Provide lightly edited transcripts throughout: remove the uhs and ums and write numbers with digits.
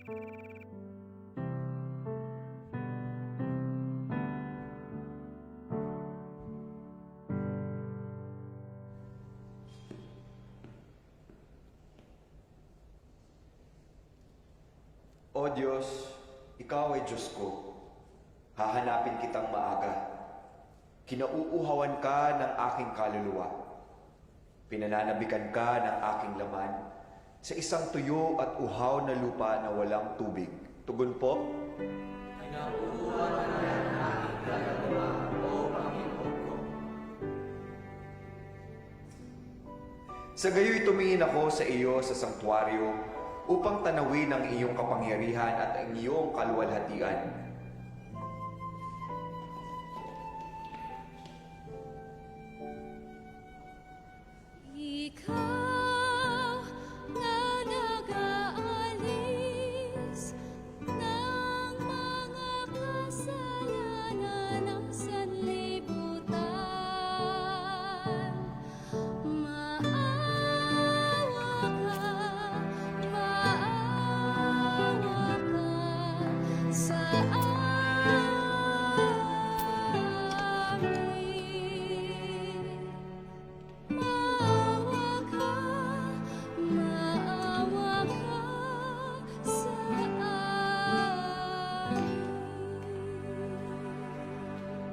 O Diyos, Ikaw ay Diyos ko. Hahanapin kitang maaga. Kinauuhawan ka ng aking kaluluwa. Pinananabikan ka ng aking laman sa isang tuyo at uhaw na lupa na walang tubig. Tugon po. Kinauuhawan ka ng aking kaluluwa, O Panginoon ko. Sa gayo'y tumingin ako sa iyo sa sanktuaryo upang tanawin ang iyong kapangyarihan at ang iyong kaluwalhatian. Ikaw na nag-aalis ng mga kasalanan ng sanlibutan. Maawa ka sa amin. Maawa ka sa amin.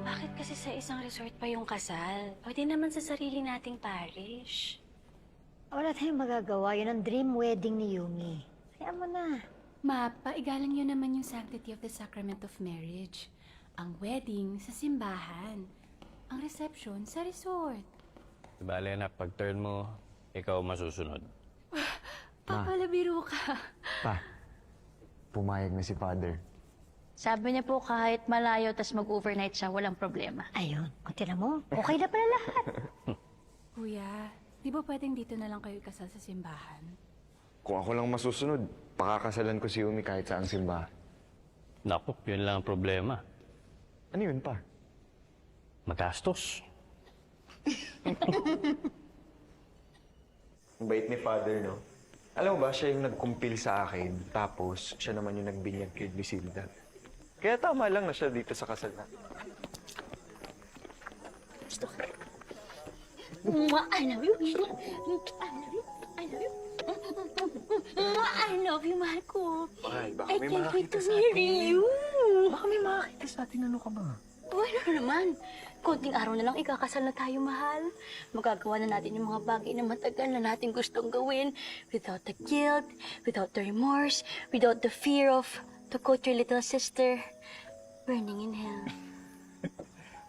Bakit kasi sa isang resort pa yung kasal? Pwede naman sa sarili nating parish. Wala tayong magagawa. Yun ang dream wedding ni Yumi. Kaya mo na. Ma, paigalang yun naman yung sanctity of the sacrament of marriage. Ang wedding sa simbahan. Ang reception sa resort. Bale na, pag turn mo, ikaw masusunod. Papalabiro ka. Pa, pumayag na si Father. Sabi niya po kahit malayo tas mag-overnight siya, walang problema. Ayun. O, tinan mo. Okay na pala lahat. Kuya, di ba pwedeng dito na lang kayo ikasal sa simbahan? Kung ako lang masusunod, pakakasalan ko si Yumi kahit saang simbahan. Naku, yun lang ang problema. Ano yun, pa? Magastos. Ang bait ni Father, no? Alam mo ba, siya yung nagkumpil sa akin, tapos siya naman yung nagbinyag kay Lucinda. Kaya tama lang na siya dito sa kasal na. I love you. I love you. I love you. I love you, mahal ko. Mahal, baka I may can't wait makakita to sa marry atin. you. Baka may makakita sa atin, ano ka ba? Wala naman. Konting araw na lang ikakasal na tayo, mahal. Magagawa na natin yung mga bagay na matagal na natin gustong gawin without the guilt, without the remorse, without the fear of, to quote your little sister, burning in hell.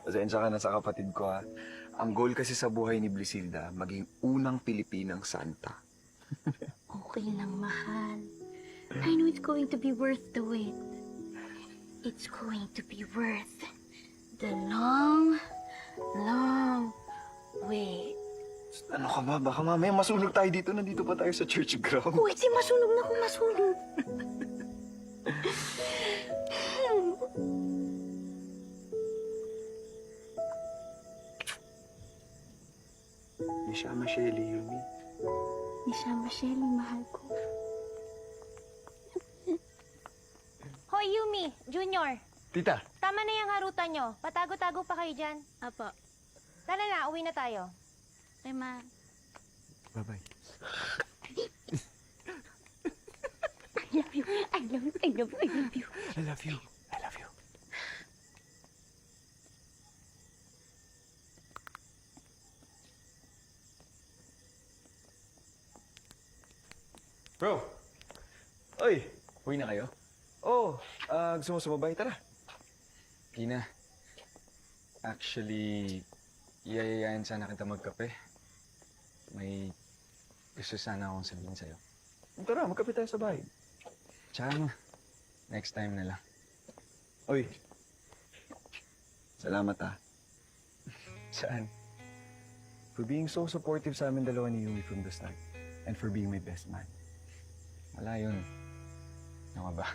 Pasensya ka na sa kapatid ko, ha? Ang goal kasi sa buhay ni Blisilda, maging unang Pilipinang santa. Okay lang, mahal. I know it's going to be worth the wait. It's going to be worth the long, long wait. Ano ka ba? Baka mamaya masunog tayo dito. Nandito pa tayo sa church ground. Wait, si masunog na kung masunog. Ni siya, Michelle, Yumi. Ni siya, Michelle, mahal ko. Hoy, Yumi, Junior. Tita! Tama na yung harutan nyo. Patago-tago pa kayo dyan. Apo. Tara na, uwi na tayo. Ay, ma. Bye-bye. I love you. I love you. I love you. I love you. I love you. I love you. Bro! Oy! Uwi na kayo? Oo. Gusto mo sumabay? Tara. Gina, actually, iyayayain sana kita magkape. May gusto sana akong sabihin sa'yo. Tara, magkape tayo sa bahay. Tsaka, next time na lang. Oy! Salamat, ah. Saan? For being so supportive sa amin dalawa ni Yumi from the start. And for being my best man. Wala yun. Ano ka ba?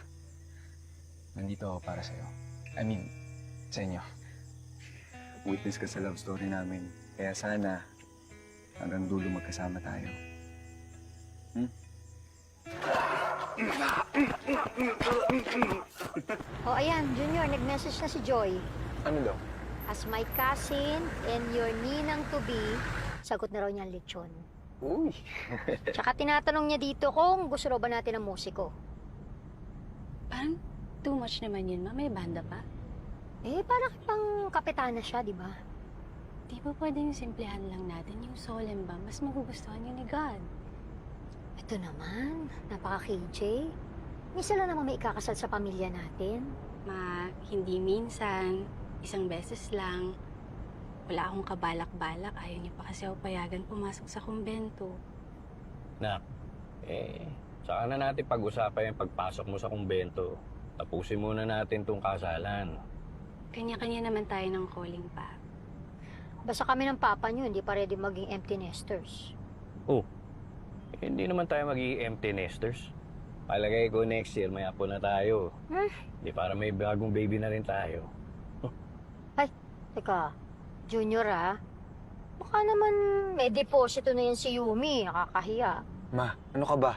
Nandito ako para sa'yo. I mean, sa inyo. Witness ka sa love story namin. Kaya sana, hanggang dulo magkasama tayo. Hmm? O ayan, Junior, nag-message na si Joy. Ano daw? As my cousin and your ninang-to-be, sagot na raw niya ang lechon. Uy. Tsaka tinatanong niya dito kung gusto raw ba natin ng musiko. Parang too much naman yun, ma. May banda pa. Eh, parang pang kapitana siya, di ba? Di ba pwedeng simplehan lang natin yung solemn ba? Mas magugustuhan yun ni God. Ito naman, napaka-KJ. Minsan lang naman may ikakasal sa pamilya natin. Ma, hindi minsan. Isang beses lang. Wala akong kabalak-balak. Ayaw niya pa kasi ako payagan pumasok sa kumbento. Nak, saka na natin pag-usapan yung pagpasok mo sa kumbento. Tapusin muna natin tong kasalan. Kanya-kanya naman tayo ng calling pa. Basta kami ng papa niyo, hindi pa ready maging empty nesters. Hindi naman tayo magiging empty nesters. Palagay ko next year may apo na tayo. Di para may bagong baby na rin tayo. Teka, Junior baka naman may deposito na yan si Yumi, nakakahiya. Ma, ano ka ba?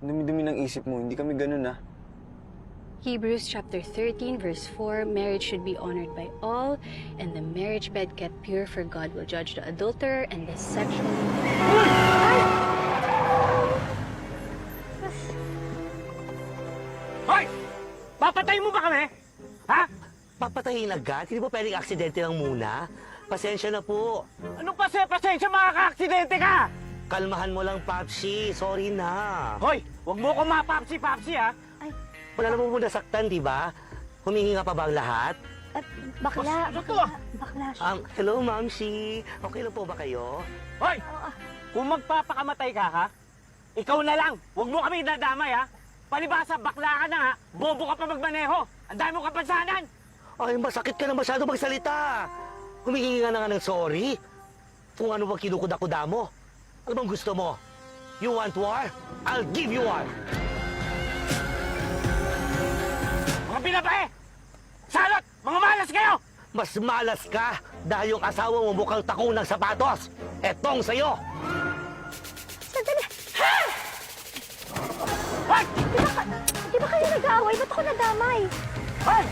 Dumi-dumi ng isip mo, hindi kami ganun Hebrews chapter 13 verse 4, marriage should be honored by all, and the marriage bed kept pure, for God will judge the adulterer and the sexually... Hoy! Papatayin mo ba kami? Ha? Papatayin agad? Hindi ba pwedeng aksidente lang muna? Pasensya na po. Anong pasensya makaka-aksidente ka? Kalmahan mo lang, Papsi. Sorry na. Hoy! Huwag mo ko mapapsi-papsi, ha? Wala naman mo nasaktan, di ba? Humingi nga pa ba ang lahat? Bakla, Ano to? bakla siya. Hello, Mamsi. Okay lang po ba kayo? Hoy! Kung magpapakamatay ka, ha? Ikaw na lang. Huwag mo kami dadamay, ha? Palibasa, bakla ka na, ha? Bobo ka pa magmaneho. Ang dami mong kapansanan. Ay, masakit ka na masyado magsalita. Humingi nga na nga ng sorry. Kung ano bang kinukuda-kuda mo. Ano bang gusto mo? You want war? I'll give you war. Mga binabae! Salot! Mga malas kayo! Mas malas ka dahil yung asawa mo mukhang takong ng sapatos. Etong sa'yo. Sandali! Hoy! Di ba kayo nag-aaway? Ba't ako nadamay? Hoy!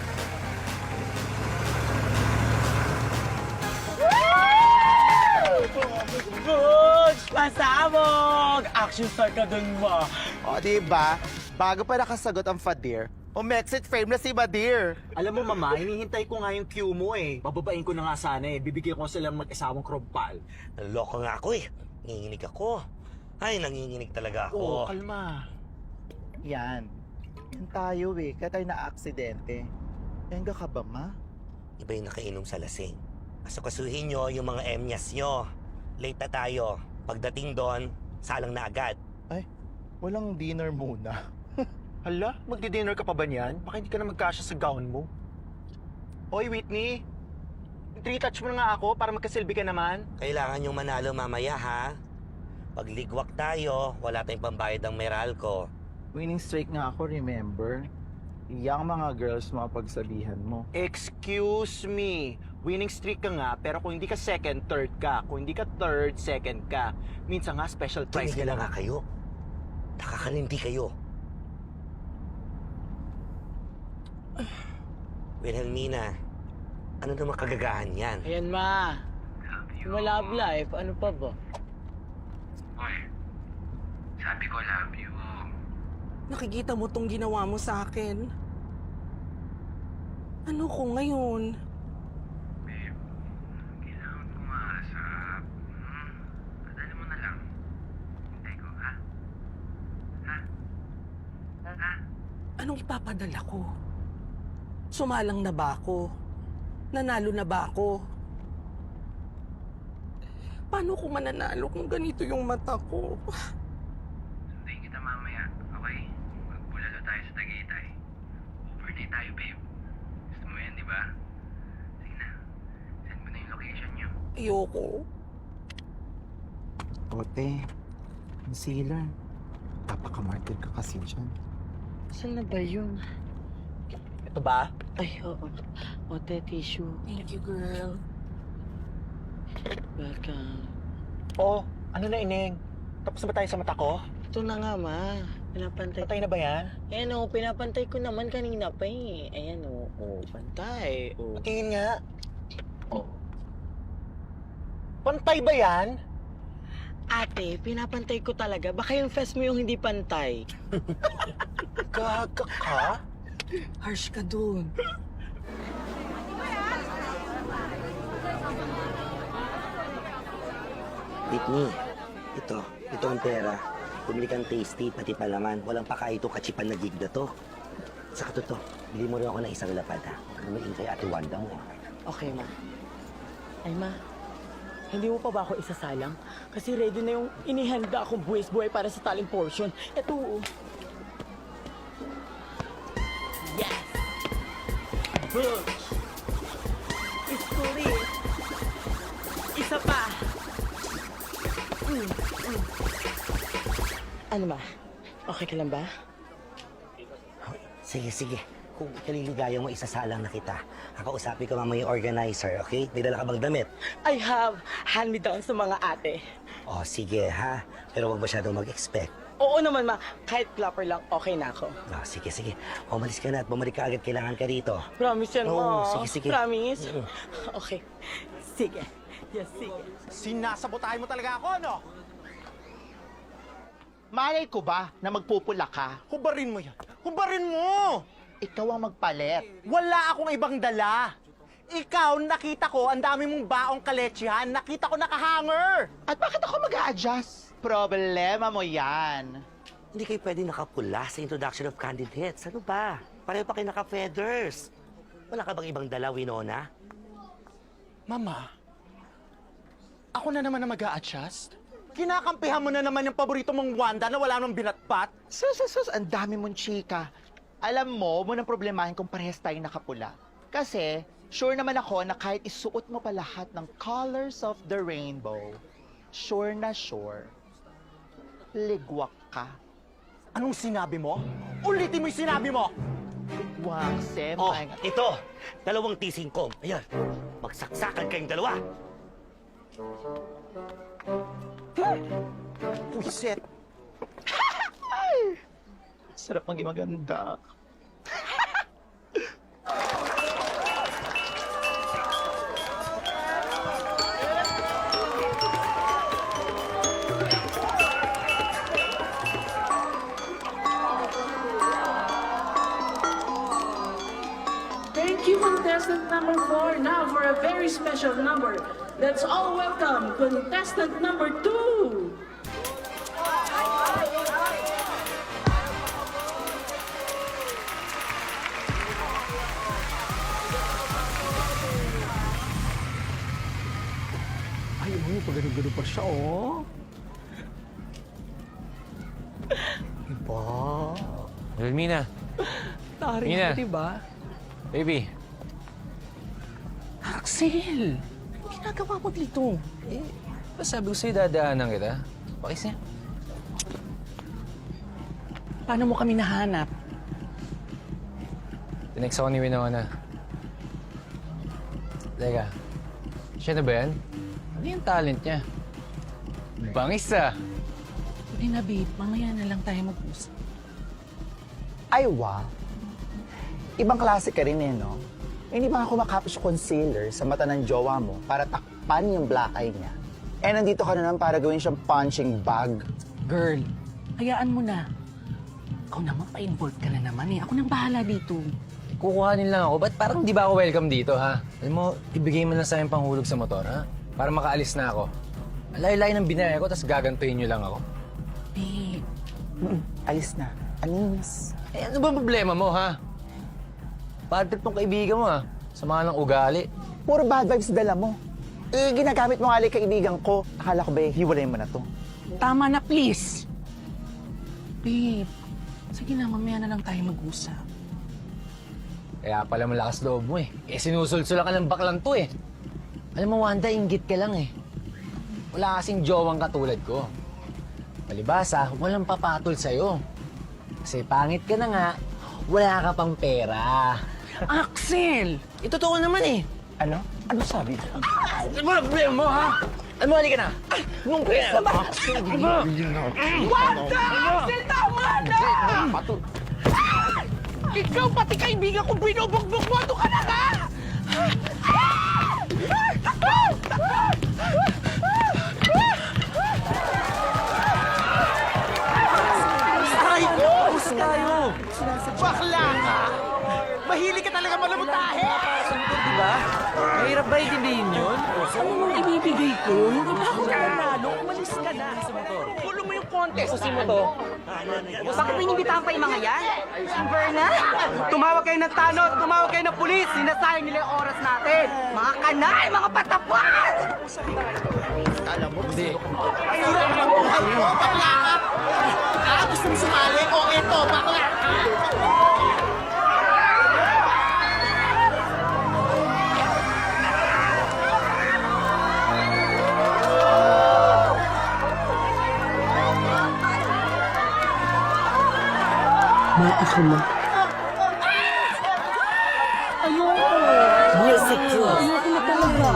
Goods! Pasabog! Action star ka dun mo. O, diba? Bago pa nakasagot ang Fadir, umexit frame na si Badir. Alam mo, mama, hinihintay ko nga yung cue mo eh. Bababain ko na nga sana eh. Bibigyan ko silang mag-asawang krompal. Naloko nga ako eh. Nanginginig ako. Ay, nanginginig talaga ako. Oo, kalma. Yan. Yan tayo eh. Kaya tayo na-aksidente. Enga ka ba, ma? Iba yung nakainom sa lasing. Asukasuhin nyo yung mga emnyas nyo. Late na tayo. Pagdating doon, salang na agad. Ay, walang dinner muna. Hala, magdi-dinner ka pa ba niyan? Baka hindi ka na magkasya sa gown mo. Oy, Whitney. Three-touch mo na nga ako para magkasilbi ka naman. Kailangan yung manalo mamaya, ha? Pag ligwak tayo, wala tayong pambayad ng Meralco. Winning streak nga ako, remember? Yang mga girls mga pagsabihan mo. Excuse me. Winning streak ka nga, pero kung hindi ka second, third ka. Kung hindi ka third, second ka. Minsan nga, special prize ka Tumigil na lang. nga kayo. Nakakalindi kayo. Wilhelmina, ano naman kagagahan yan? Ayan, ma. Yung love life, ano pa ba? Sabi ko, love you. Nakikita mo tong ginawa mo sa akin. Ano ko ngayon? Babe, kailangan pumasap. Padala mo na lang. Hintay ko, ha? Ha? Anong ipapadala ko? Sumalang na ba ako? Nanalo na ba ako? Paano ko mananalo kung ganito yung mata ko? Sundayin kita mamaya, okay? Magbulalo tayo sa Tagaytay. Overnight tayo, babe. Gusto mo yan, di ba? Sige na. Send mo na yung location niyo. Ayoko. Ote, concealer. Papakamarket ka kasi dyan. Saan na ba yun? Ito ba? Ay, oo. Ote, tissue. Thank you, girl. Welcome. Oh, ano na, Ineng? Tapos na ba tayo sa mata ko? Ito na nga, ma. pinapantay. Patay na ba yan? Ayan o, pinapantay ko naman kanina pa eh. Ayan o, pantay. O. Tingin nga. Pantay ba yan? Ate, pinapantay ko talaga. Baka yung fest mo yung hindi pantay. Gaga ka? Harsh ka dun. Whitney, ito ang pera. Bumili kang tasty, pati palaman. Walang pakaito kachipan na gig na to. Saka to, bili mo rin ako ng isang lapad ha. Huwag mo kay Ate Wanda mo. Okay, ma. Ay, ma. Hindi mo pa ba ako isasalang? Kasi ready na yung inihanda akong buwis-buhay para sa talent portion. Ito, oh. Yes! Butch! Iskulit! Isa pa! Ano ba? Okay ka lang ba? Sige. Kung kaliligayan mo, isasalang na kita. Kakausapin ko mamaya yung organizer, okay? May dala ka bang damit? I have hand-me-down sa mga ate. Oh, sige ha. Pero huwag masyadong mag-expect. Oo naman, ma. Kahit clapper lang, okay na ako. Oh, sige. Umalis ka na at bumalik ka agad. Kailangan ka rito. Promise yan, Oo, ma. sige. Promise? Okay. Sige. Yes, sige. Sinasabotahin mo talaga ako, no? Malay ko ba na magpupula ka? Hubarin mo yan. Hubarin mo! Ikaw ang magpalit. Wala akong ibang dala. Ikaw, nakita ko, ang dami mong baong kalechihan. Nakita ko nakahanger. At bakit ako mag-a-adjust? Problema mo yan. Hindi kayo pwede nakapula sa introduction of candidates. Ano ba? Pareho pa kayo naka-feathers. Wala ka bang ibang dala, Winona? Mama, ako na naman na mag-a-adjust? Kinakampihan mo na naman yung paborito mong Wanda na wala nang binatpat? Sus, ang dami mong chika. Alam mo, munang problemahin kung parehas tayong nakapula. Kasi, sure naman ako na kahit isuot mo pa lahat ng colors of the rainbow, sure na sure, ligwak ka. Anong sinabi mo? Ulitin mo yung sinabi mo! Ligwak, Oh, ito! 2 tising ko. Ayan, magsaksakan kayong dalawa. Puset! Ay! Sarap maging maganda. Thank you, contestant number 4. Now for a very special number. Let's all welcome contestant number 2. Ay, pagano-gano pa siya, oh. Iba. Mina. Taring Mina. ka, diba? Baby. Axel! Ginagawa mo dito? Sabi ko sa'yo, dadaanan kita. Pakis niya. Paano mo kami nahanap? Tinext ako ni Winona. Teka, siya na ba yan? Ano yung talent niya? Bangis ah! Hindi na, babe. Mamaya na lang tayo mag-usap. Ay, wow. Ibang klase ka rin no? Hindi ba ako makapos yung concealer sa mata ng jowa mo para takpan yung black eye niya? Eh, nandito ka na naman para gawin siyang punching bag. Girl, hayaan mo na. Ikaw naman, pa-involve ka na naman eh. Ako nang bahala dito. Kukuhanin lang ako. Ba't parang di ba ako welcome dito, ha? Alam mo, ibigay mo lang sa akin panghulog sa motor, ha? Para makaalis na ako. Alay-lay ng binaya ko, tapos gagantuhin niyo lang ako. Babe. Alis na. Alis. Eh, ano ba problema mo, ha? Bad trip tong kaibigan mo, ha? Sama ng ugali. Puro bad vibes dala mo. Eh, ginagamit mo nga lang kaibigan ko. Akala ko ba, hiwalay mo na to. Tama na, please. Babe, sige na, mamaya na lang tayo mag-usap. Kaya pala malakas loob mo, eh. Eh, sinusulsula ka ng baklang to, eh. Alam mo, Wanda, inggit ka lang, eh. Wala kasing jowang katulad ko. Palibasa, walang papatol sa'yo. Kasi pangit ka na nga, wala ka pang pera. Axel! Ito totoo naman eh. Ano? Ano sabi mo? Ano problema mo, ha? Ano, halika na! Nung pera! Wanda! Kasi tama na! Ikaw pati kaibigan ko binubugbog mo! Ano ka na nga? Takbo! Aray ko! Tayo! Bakla ka! Mahilig ka talaga malabutahe! Diba? Mahirap ba intindihin yun? Ano mong ibibigay ko? Hindi pa ako nanalo. Umalis ka na. Pulo mo yung contest. Pusin mo to. Bakit pinibitahan pa yung mga yan? Berna? Tumawag kayo ng tanod, tumawag kayo ng pulis. Sinasayang nila yung oras natin. Mga kanay, mga patapwan! Alam mo, Hindi. sira ka ng buhay mo, bakla ka! Gusto mo sumali? O eto, bakla ka! Ako na. Music Plus. Ayoko na talaga.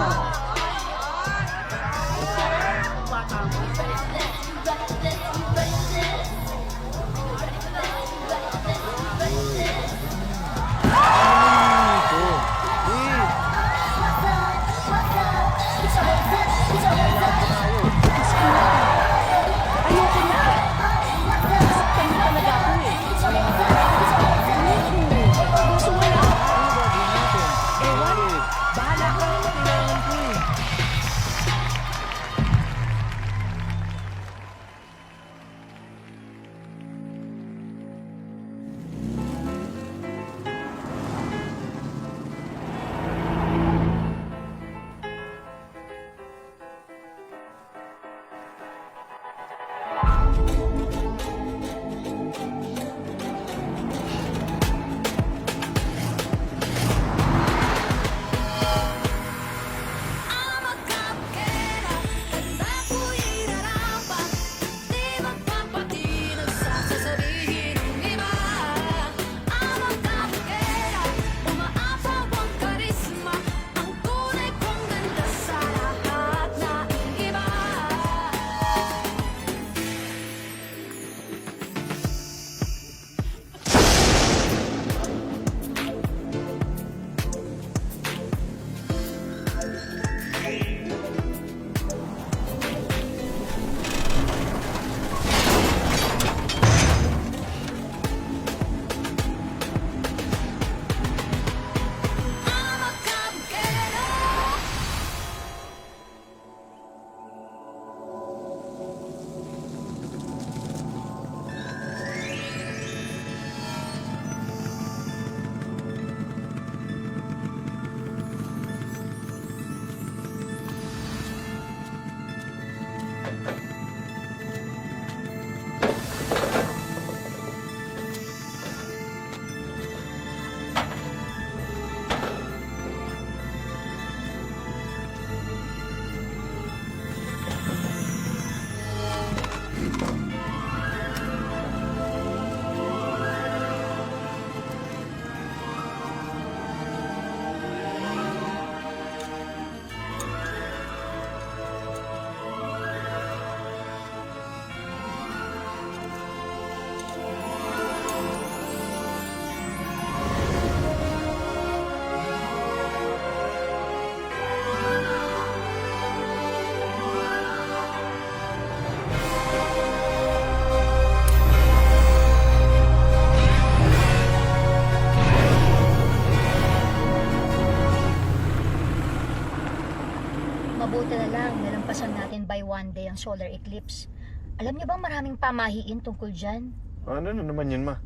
Mabuti na lang, nalampasan natin by one day ang solar eclipse. Alam niyo bang maraming pamahiin tungkol dyan? Ano na naman yun, ma?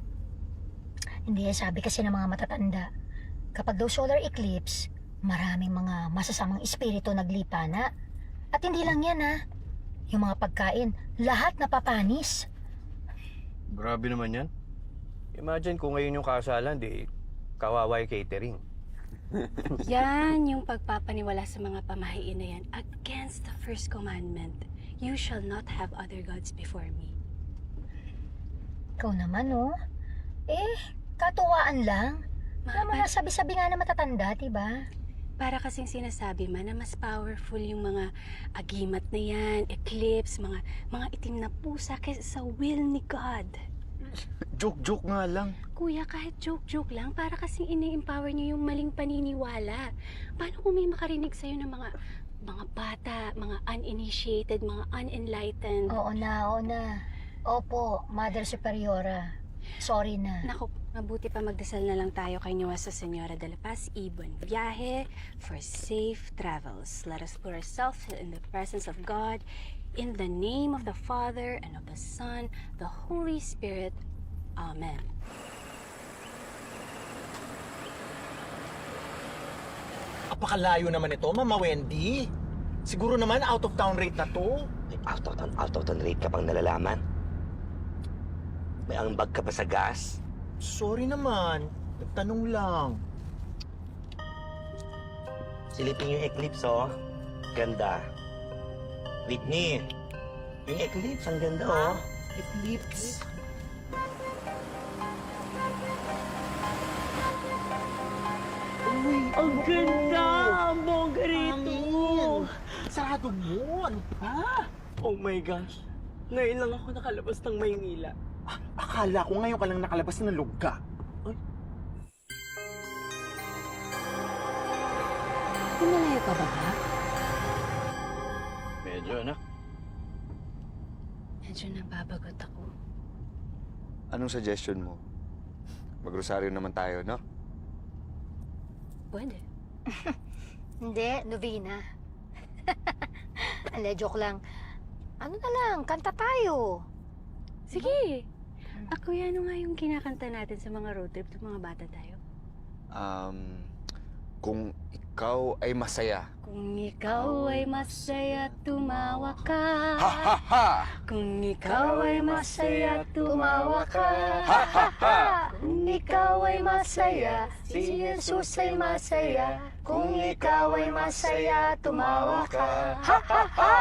Hindi, sabi kasi ng mga matatanda, kapag daw solar eclipse, maraming mga masasamang espiritu naglipana. At hindi lang yan yung mga pagkain, lahat napapanis. Grabe naman yan. Imagine kung ngayon yung kasalan, di kawawa yung catering. Yan yung pagpapaniwala sa mga pamahiin na yan against the first commandment. You shall not have other gods before me. Ikaw naman, katuwaan lang. Alam mo na, sabi-sabi nga na matatanda, diba? Para kasing sinasabi man na mas powerful yung mga agimat na yan, eclipse, mga itim na pusa kaysa sa will ni God. Joke-joke nga lang. Kuya, kahit joke-joke lang, para kasing ini-empower niyo yung maling paniniwala. Paano kung may makarinig sa'yo ng mga bata, mga uninitiated, mga unenlightened? Oo na. Opo, Mother Superiora. Sorry na. Naku, mabuti pa magdasal na lang tayo kay Nuestra Señora de la Paz y buen viaje for safe travels. Let us put ourselves in the presence of God, in the name of the Father and of the Son, the Holy Spirit. Amen. Apakalayo naman ito, Mama Wendy. Siguro naman out of town rate na to. Out of town rate ka pang nalalaman? May ambag ka ba sa gas? Sorry naman. Nagtanong lang. Silipin yung eclipse, oh. Ganda. Whitney, yung eclipse, ang ganda, oh. Eclipse. Uy, Ang ganda! Ang bongga rito! Sarado mo. Ano pa? Oh my gosh. Ngayon lang ako nakalabas ng Maynila. Akala ko ngayon ka lang nakalabas ng lugga. Lumalayo pa ba? Medyo, anak. Medyo nababagot ako. Anong suggestion mo? Magrosaryo naman tayo, no? Pwede. Hindi, novena. Hindi, joke lang. Ano na lang, kanta tayo. Sige. Ako yan nga yung kinakanta natin sa mga road trip ng mga bata tayo. Kung ikaw ay masaya. Kung ikaw ay masaya, tumawa ka. Ha ha ha! Kung ikaw ay masaya, tumawa ka. Ha ha ha! Kung ikaw ay masaya, si Jesus ay masaya. Kung ikaw ay masaya, tumawa ka. Ha ha ha!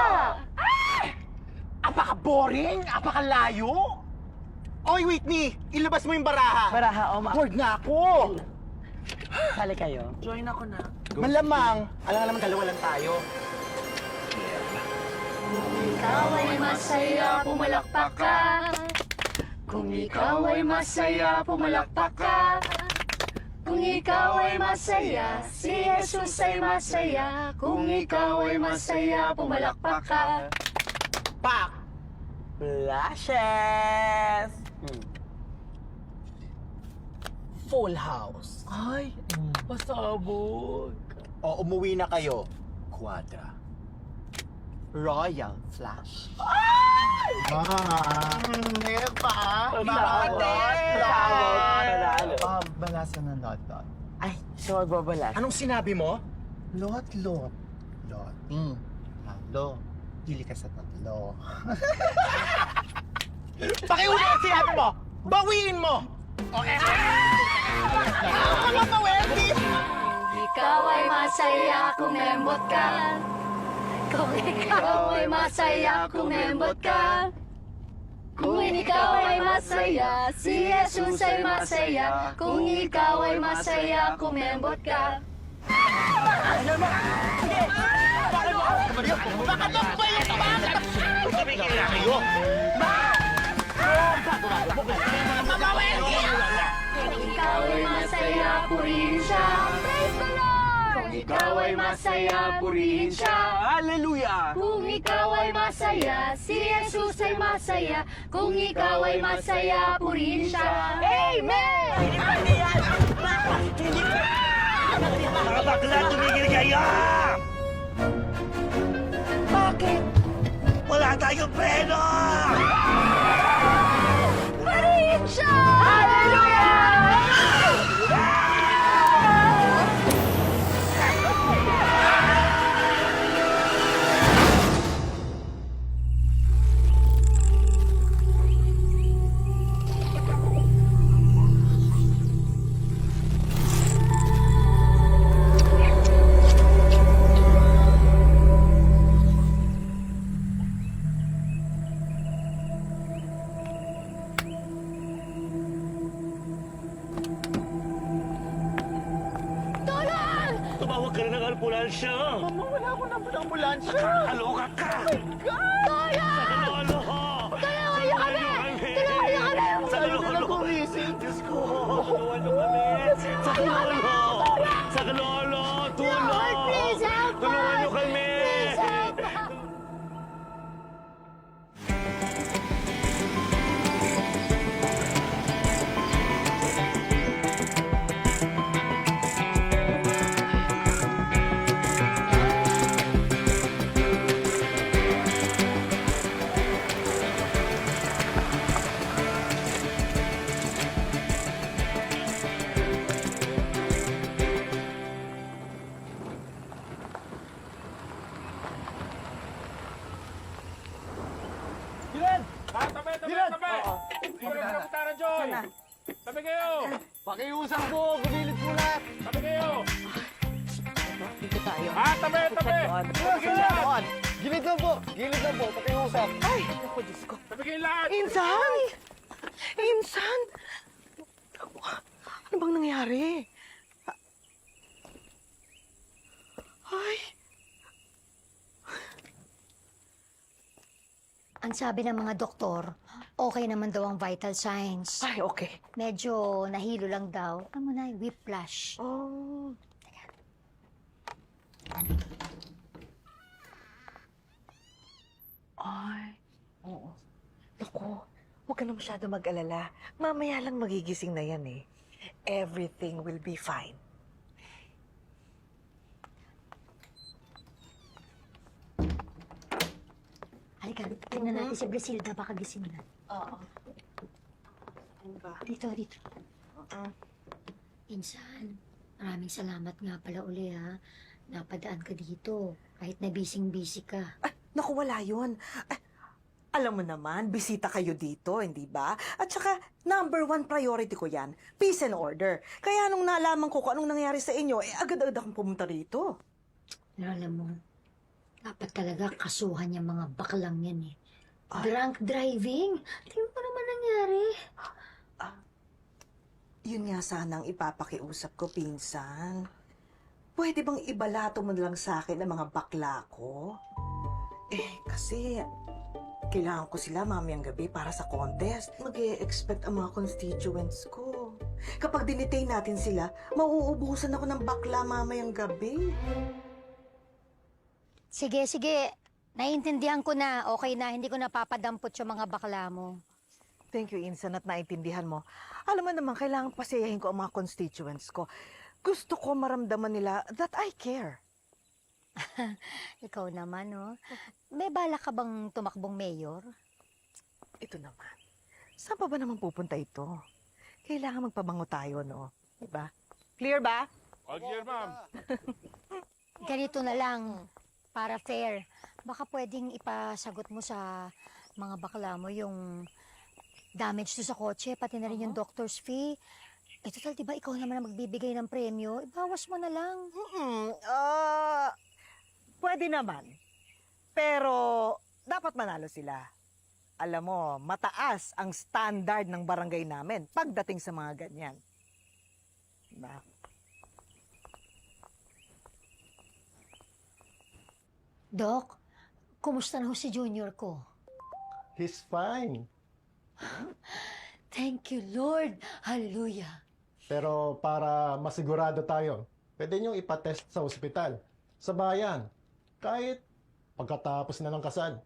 Apaka-boring! Apaka-layo! Oy, Whitney! Ilabas mo yung baraha! Baraha, Bored na ako! Sali kayo. Join ako na. Malamang! Alam dalawa lang tayo. Ikaw ay masaya, pumalakpak ka. Kung ikaw ay masaya, pumalakpak ka. Kung ikaw ay masaya, si Jesus ay masaya. Kung ikaw ay masaya, pumalakpak ka. Pak! Flashes! Full house. Ay, pasabog. O, umuwi na kayo. Quadra. Royal Flash. Ay! Neba! Balasa ng lot-lot. Ay, siya magbabalas. Anong sinabi mo? Lot-lot. Tatlo. Pili ka sa tatlo. Pakiulit ang sinabi mo! Bawiin mo! Mama Wendy! Ikaw ay masaya, kumembot ka. Kung ikaw ay masaya, kumembot ka. Kung ikaw ay masaya, si Jesus ay masaya. Kung ikaw ay masaya, kumembot ka. Tumigil na kayo! Kung ikaw ay masaya, purihin siya. Praise the Lord! Kung ikaw ay masaya, purihin siya. Hallelujah! Kung ikaw ay masaya, si Jesus ay masaya. Kung ikaw ay masaya, purihin siya. Amen! Mga bakla, tumigil kayo! Bakit? Wala tayong preno! Purihin siya! Hallelujah! ka na ng ambulansya! Mama, wala akong ng ambulansya! Nakakaloka ka! Kuya! Sa kalolo! Tulungan niyo kami! Tulungan niyo kami! Sa kalolo! Diyos ko! Tulungan niyo kami! Sa kalolo! Sa kalolo! Tulong! Lord, please help Tulungan niyo us! kami! Please help us! Tabi kayo! Pakiusap po, gumilit po lahat. Tabi kayo! Dito tayo. Tabi! Gilid lang po, pakiusap. Ay, naku, Diyos ko. Tabi kayo lahat! Insan! Insan! Ano bang nangyari? Ay, Ang sabi ng mga doktor, okay naman daw ang vital signs. ay, okay. Medyo nahilo lang daw. Ano na, whiplash. Oh. Ay, oo. Naku, huwag ka na masyado mag-alala. Mamaya lang magigising na yan eh. Everything will be fine. Halika, tingnan natin si Brisilda, baka gising na. Oo. Ano ba? Dito. Insan, maraming salamat nga pala uli ha. Napadaan ka dito, kahit na busy ka. Naku, wala yun. Ay, alam mo naman, bisita kayo dito, hindi ba? At saka, number 1 priority ko yan, peace and order. Kaya nung nalaman ko kung anong nangyari sa inyo, agad-agad akong pumunta rito. Pero alam mo, dapat talaga kasuhan yung mga baklang yan eh. Drunk driving? Tingnan mo naman nangyari. Yun nga sanang ipapakiusap ko, pinsan. Pwede bang ibalato mo na lang sa akin ang mga bakla ko? Kasi kailangan ko sila mamayang gabi para sa contest. Mag-e-expect ang mga constituents ko. Kapag dinitain natin sila, mauubusan ako ng bakla mamayang gabi. Sige. Naiintindihan ko na. Okay na, hindi ko napapadampot yung mga bakla mo. Thank you, Insan, at naintindihan mo. Alam mo naman, kailangan pasayahin ko ang mga constituents ko. Gusto ko maramdaman nila that I care. Ikaw naman, oh. May bala ka bang tumakbong mayor? Ito naman. Saan pa ba naman pupunta ito? Kailangan magpabango tayo, no? Diba? Clear ba? Clear, ma'am. Ganito na lang, para fair. Baka pwedeng ipasagot mo sa mga bakla mo yung damage to sa kotse, pati na rin yung doctor's fee. Total, di ba ikaw naman ang magbibigay ng premyo? Ibawas mo na lang. Pwede naman. Pero, dapat manalo sila. Alam mo, mataas ang standard ng barangay namin pagdating sa mga ganyan. Diba? Doc, kumusta na ho si Junior ko? He's fine. Thank you, Lord. Hallelujah. Pero para masigurado tayo, pwede niyong ipatest sa ospital, sa bayan, kahit pagkatapos na ng kasal.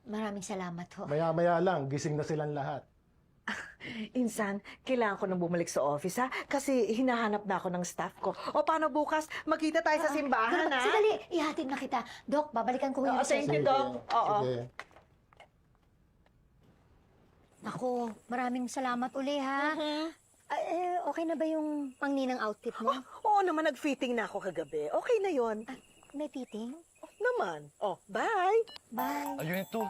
Maraming salamat ho. Maya-maya lang, gising na silang lahat. Insan, kailangan ko nang bumalik sa office, ha? Kasi hinahanap na ako ng staff ko. O paano bukas, magkita tayo sa simbahan, ha? Sandali, ihatid na kita. Doc, babalikan ko yung Thank you, Doc. Oo. Sige. Ako, maraming salamat uli, ha? Okay na ba yung pangninang outfit mo? Oo naman, nag-fitting na ako kagabi. Okay na yon. May fitting? Naman. Bye. Bye. Unit 2.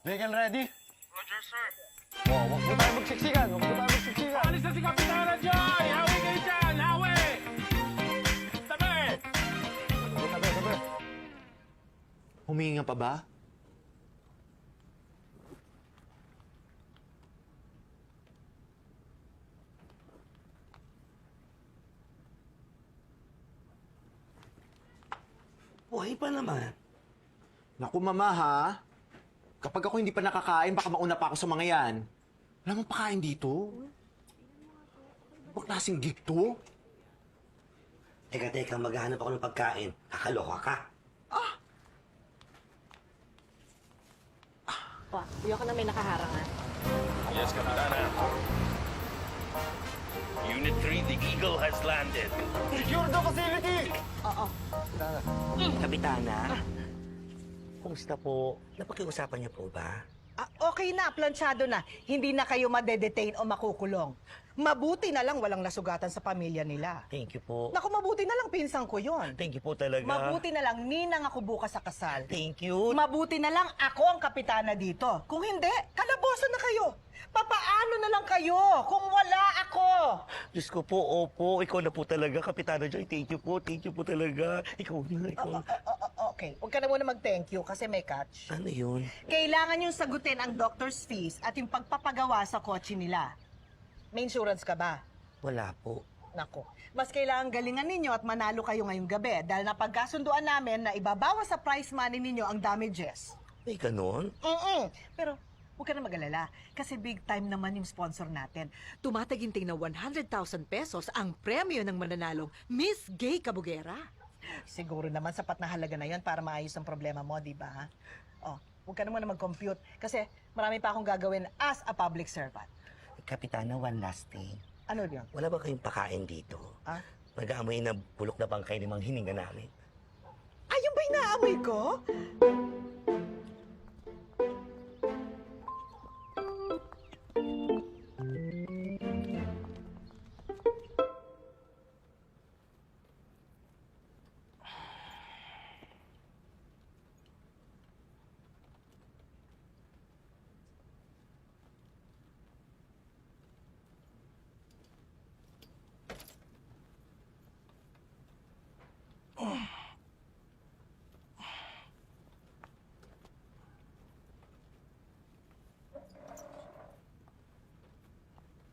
Vehicle ready? Roger, sir. Huwag mo tayo magsiksikan. Alis na si Kapitana Joy! Hawi kayo dyan! Hawi! Tabi! Huminga pa ba? Buhay pa naman. Naku, Mama, ha? Kapag ako hindi pa nakakain, baka mauna pa ako sa mga yan. Wala mong pakain dito. Huwag klaseng gift to. Teka, maghahanap ako ng pagkain. Kakaloka ka. Kuya ko na may nakaharang ha. Yes, Kapitana. Unit 3, the Eagle has landed. Secure the facility! Oo. Kapitana, kumusta po? Napakiusapan niyo po ba? Okay na, planchado na. Hindi na kayo madedetain o makukulong. Mabuti na lang walang nasugatan sa pamilya nila. Thank you po. Naku, mabuti na lang pinsan ko yon. Thank you po talaga. Mabuti na lang ninang ako bukas sa kasal. Thank you. Mabuti na lang ako ang kapitana dito. Kung hindi, kalabosan na kayo. Papaano na lang kayo kung wala ako? Diyos ko po, opo. Ikaw na po talaga, Kapitana Joy. Thank you po talaga. Ikaw na. Okay, huwag ka na muna mag-thank you kasi may catch. Ano yun? Kailangan yung sagutin ang doctor's fees at yung pagpapagawa sa kotse nila. May insurance ka ba? Wala po. Nako, mas kailangan galingan ninyo at manalo kayo ngayong gabi dahil napagkasunduan namin na ibabawas sa prize money ninyo ang damages. May ganon? Pero huwag ka na mag-alala kasi big time naman yung sponsor natin. Tumataginting na 100,000 pesos ang premyo ng mananalong Miss Gay Kabugera. Siguro naman sapat na halaga na yon para maayos ang problema mo, di ba? Oh, huwag ka na muna mag-compute kasi marami pa akong gagawin as a public servant. Kapitana, one last thing. Ano yun? Wala ba kayong pakain dito? Nag-aamoy na bulok na bangkay ng mga hininga namin. Ayun ba yung naamoy ko?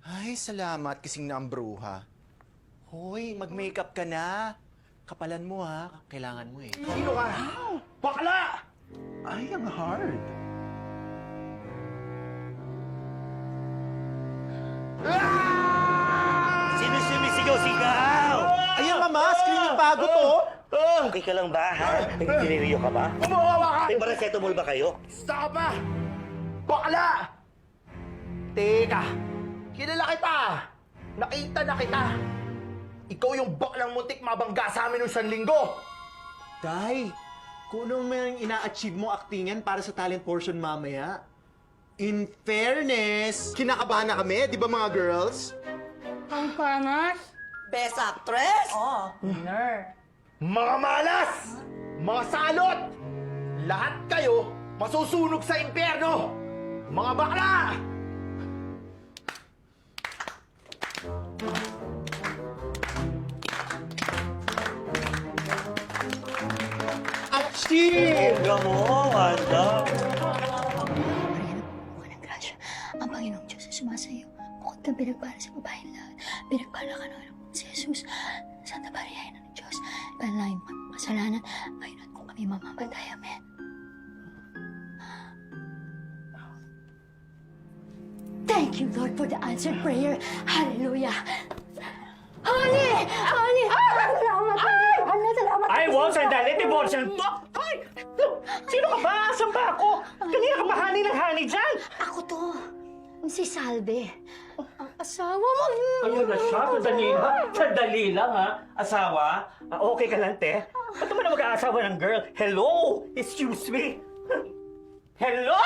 Ay, salamat kasing na ang bruha. Hoy, mag-makeup ka na. Kapalan mo, ha? Kailangan mo, eh. Sino ka? Bakla! Ay, ang hard. Sino sumisigaw-sigaw? Ayan, Mama. Screen yung bago to. Okay ka lang ba, ha? Nagdiniriyo ka ba? Umuhawa ka! May paracetamol ba kayo? Stop ba? Bakla! Teka, kilala kita! Nakita na kita! Ikaw yung baklang muntik mabangga sa amin nung isang linggo! Tay, kung anong may ina-achieve mo actingan para sa talent portion mamaya, in fairness, kinakabahan na kami, di ba mga girls? Ang panas? Best actress? Oo. Winner. Mga malas! Mga salot! Lahat kayo masusunog sa impyerno! Mga bakla! Achie! Bongga mo, Wanda. Mariana, grasya. Ang Panginoong Diyos ay sumasayo. Bukod kang pinagpala sa babaeng lahat. Pinagpala ka ng anak mo, si Jesus. Santa Maria, Ina ng Diyos. Panalangin mo ang kasalanan. Ngayon at kung kami mamamatay. Amen. Thank you, Lord, for the answered prayer. Hallelujah. Honey! Honey! Salamat! Salamat! Ay, wow, sandali, devotion to! Ay! Sino ka ba? Asan ba ako? Kanina ka ba hani ng hani dyan? Ako to. Si Salve. Ang asawa mo. Ayun na siya, sandali ha? Sandali lang ha? Asawa? Okay ka lang, te? Ba't naman na mag-aasawa ng girl? Hello? Excuse me? Hello?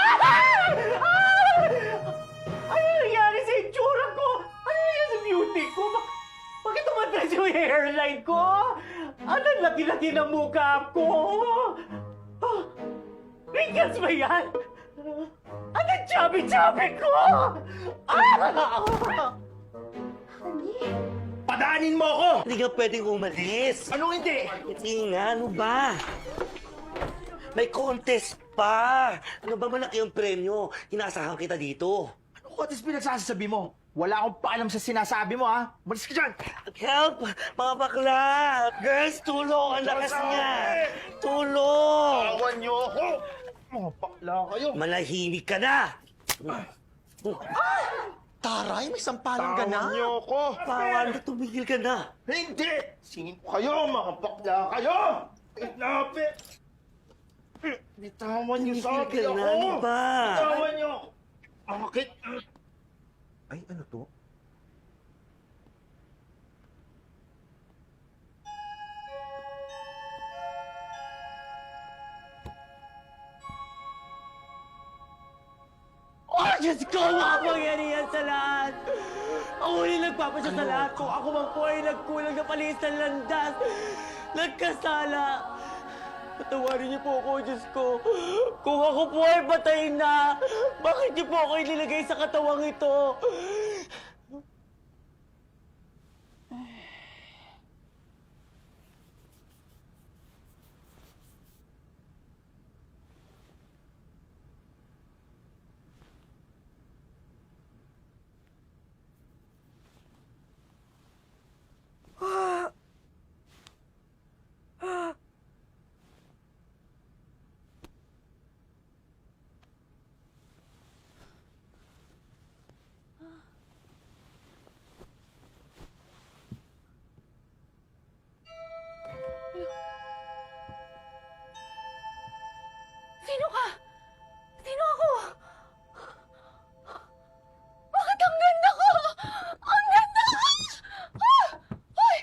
Ano nangyari sa itsura ko? Ano nangyari sa beauty ko? Bakit tumatras yung hairline ko? Ano laki-laki ng mukha ko? Wrinkles ba yan? Ano chubby-chubby ko? Padaanin mo ako! Hindi ka pwedeng umalis. Anong hindi? Hindi nga, ano ba? May contest pa! Ano ba malaki yung premyo? Inaasahan kita dito. Ano ko atis pinagsasabi mo? Wala akong paalam sa sinasabi mo, ha? Malis ka dyan! Help! Mga bakla! Girls, tulong! Ang lakas niya! Tulong! Tawan niyo ako! Mga bakla kayo! Manahimik ka na! Taray, may sampalan ka na? Tawan niyo ako! Bawal na, tumigil ka na! Hindi! Singin ko kayo, mga bakla kayo! Lapit! Bitawan niyo sa akin Tumigil ka ako! na, ano ba? Bitawan niyo! Bakit? Ay, ano to? Oh, Diyos ko! Makapangyarihan sa lahat! Ako yung nagpapasya sa lahat. Kung ako man po ay nagkulang na palis ng landas, nagkasala. Patawarin niyo po ako, Diyos ko. Kung ako po ay patay na, bakit niyo po ako inilagay sa katawang ito? Sino ka? Sino ako? Bakit ang ganda ko? Ang ganda ko! Ah! Ay!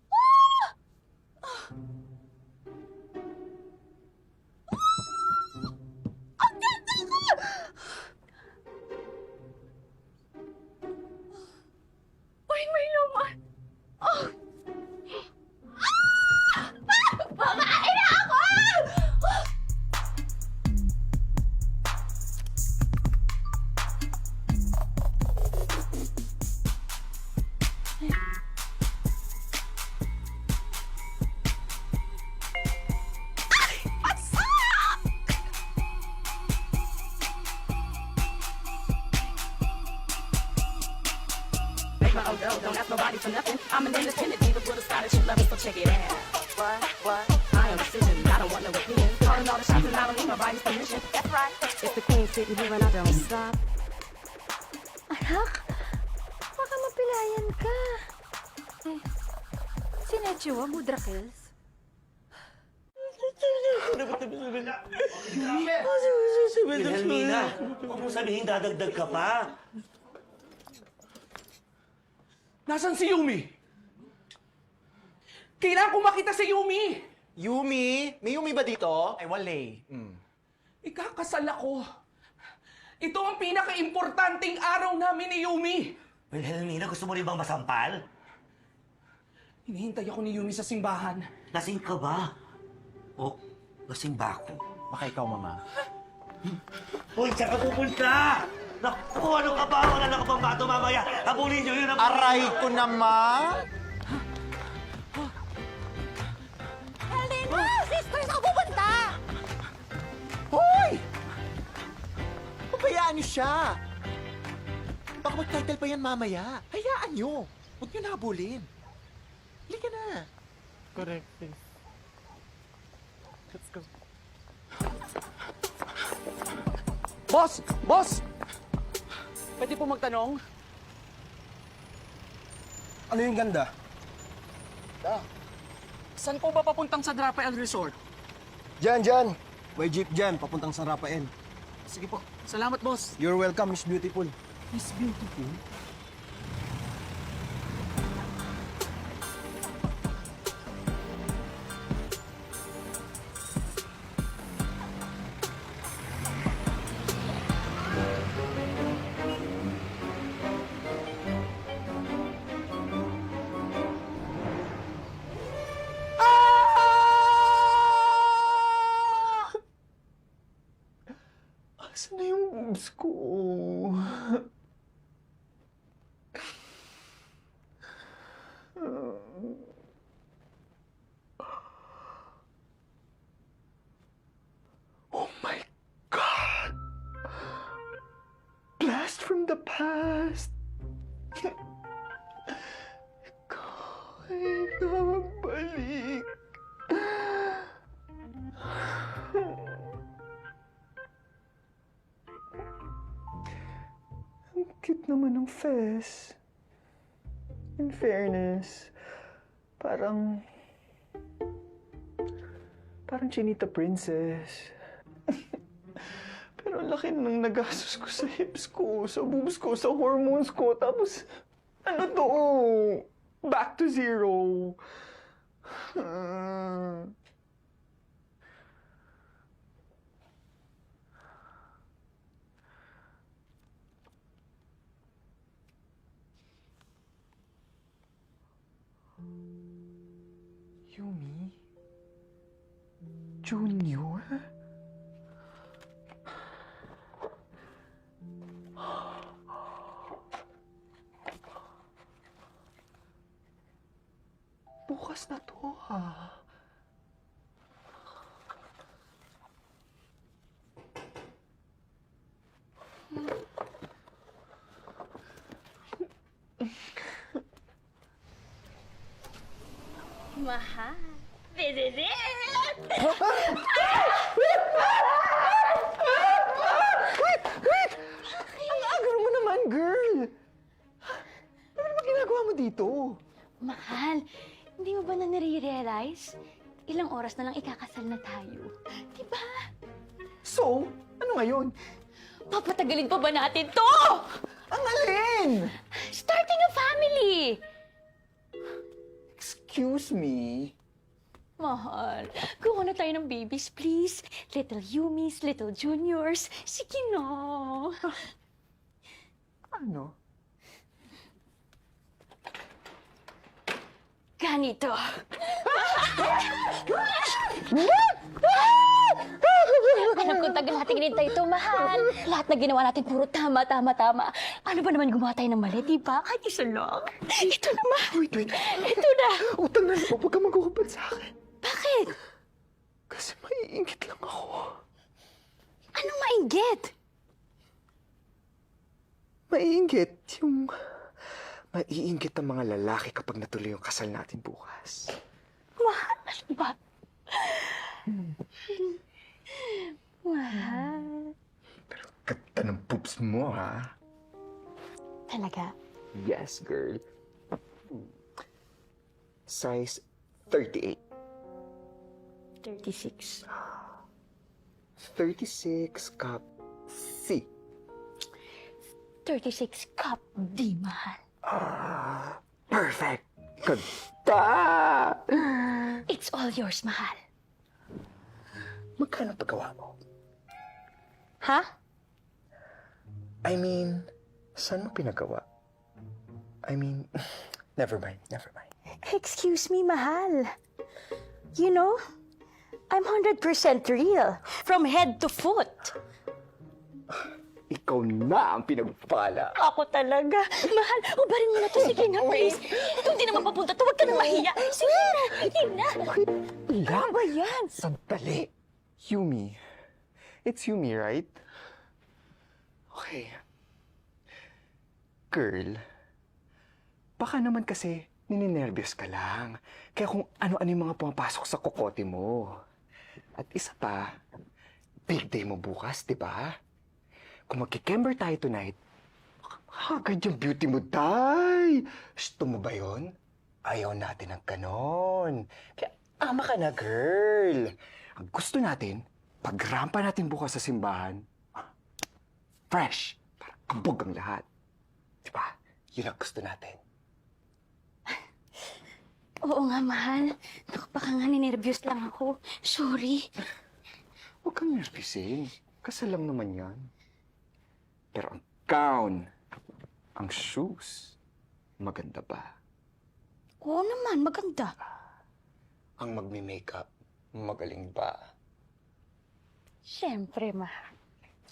Ah! Ang ganda ko! Uy, may laman! Ah! Ah! Babae na ako! Ah! Make my old girl, don't ask nobody for nothing. I'm an independent diva with a scholarship level, so check it out. What? I am decision, I don't want no opinion. Calling all the shots and I don't need nobody's permission. That's right. It's the queen sitting here and I don't stop. Anak, baka mapilayan ka. Sinedyo, Mudrakels? Wilhelmina, huwag mo sabihin dadagdag ka pa. Nasaan si Yumi? Kailangan ko makita si Yumi! Yumi? May Yumi ba dito? Ay, wala eh. Ikakasal ako. Ito ang pinaka-importanting araw namin ni Yumi. Wilhelmina, gusto mo rin bang masampal? Hinihintay ako ni Yumi sa simbahan. Lasing ka ba? O, lasing ba ako? Baka ikaw, mama. Hoy, saan ka pupunta? Naku, ano ka ba? Wala na ka bang bato mamaya? Habulin niyo yun! Aray ko naman! Helena! Sister, saan ka pupunta? Hoy! Pabayaan niyo siya! Baka mag-title pa yan mamaya. Hayaan niyo. Huwag niyo nabulin. Halika na. Correct, please. Let's go. Boss! Boss! Pwede po magtanong? Ano yung ganda? Saan po ba papuntang sa Rafael Resort? Diyan. May jeep dyan, papuntang San Rafael. Sige po. Salamat, boss. You're welcome, Miss Beautiful. Miss Beautiful? Asan na yung boobs ko? Oh my God! Blast from the past! naman ng fest. In fairness, parang Chinita Princess. Pero ang laki ng nagastos ko sa hips ko, sa boobs ko, sa hormones ko. Tapos, ano to? Back to zero. Yumi? Junior? Bukas na to, ha? Mahal. This is it! Wait! Ang aga mo naman, girl! Ano ba ginagawa mo dito? Mahal, hindi mo ba na nare-realize? Ilang oras na lang ikakasal na tayo. Diba? So, ano ngayon? Papatagalin pa ba natin to? Ang alin? Starting a family! Excuse me? Mahal, gawa na tayo ng babies, please. Little Yumis, little Juniors. Sige na. Ano? Ganito. Alam kong tagal natin hinintay ito, mahal. Lahat na ginawa natin puro tama. Ano ba naman gumawa tayo ng mali, di ba? Kahit isa lang. Ito naman. Wait. Ito na. Utang na loob, huwag ka maghuhubad sa akin. Bakit? Kasi maiingit lang ako. Anong mainggit? Maiingit? Yung... Maiingit ang mga lalaki kapag natuloy yung kasal natin bukas. Mahal, ano ba? Mahal. Pero ganda ng boobs mo, ha? Talaga? Yes, girl. Size 38. 36. 36 cup C. 36 cup D, mahal. Perfect! Ganda! It's all yours, mahal. Magkano paggawa mo? Ha? I mean, saan mo pinagawa? I mean, never mind. Excuse me, mahal. You know, I'm 100% real. From head to foot. Ikaw na ang pinagpala. Ako talaga. Mahal, ubarin mo na to. Sige na, please. Ito hindi naman papunta to. Huwag ka na mahiya. Sige na. Sige na. Ano ba yan? Sandali. Yumi. It's Yumi, right? Okay. Girl, baka naman kasi nininervyos ka lang. Kaya kung ano-ano yung mga pumapasok sa kokote mo. At isa pa, big day mo bukas, di ba? Kung magkikember tayo tonight, agad yung beauty mo, tay! Gusto mo ba yun? Ayaw natin ng ganon. Kaya ama ka na, girl. Ang gusto natin, pagrampa natin bukas sa simbahan, fresh, para kabog ang lahat. Diba? Yun ang gusto natin. Oo nga, mahal. Naku, baka nga ninervyos lang ako. Sorry. Huwag kang nervyusin. Kasal lang naman yan. Pero ang gown, ang shoes, maganda ba? Oo naman, maganda. Ang magme-makeup, magaling ba? Siyempre, mahal.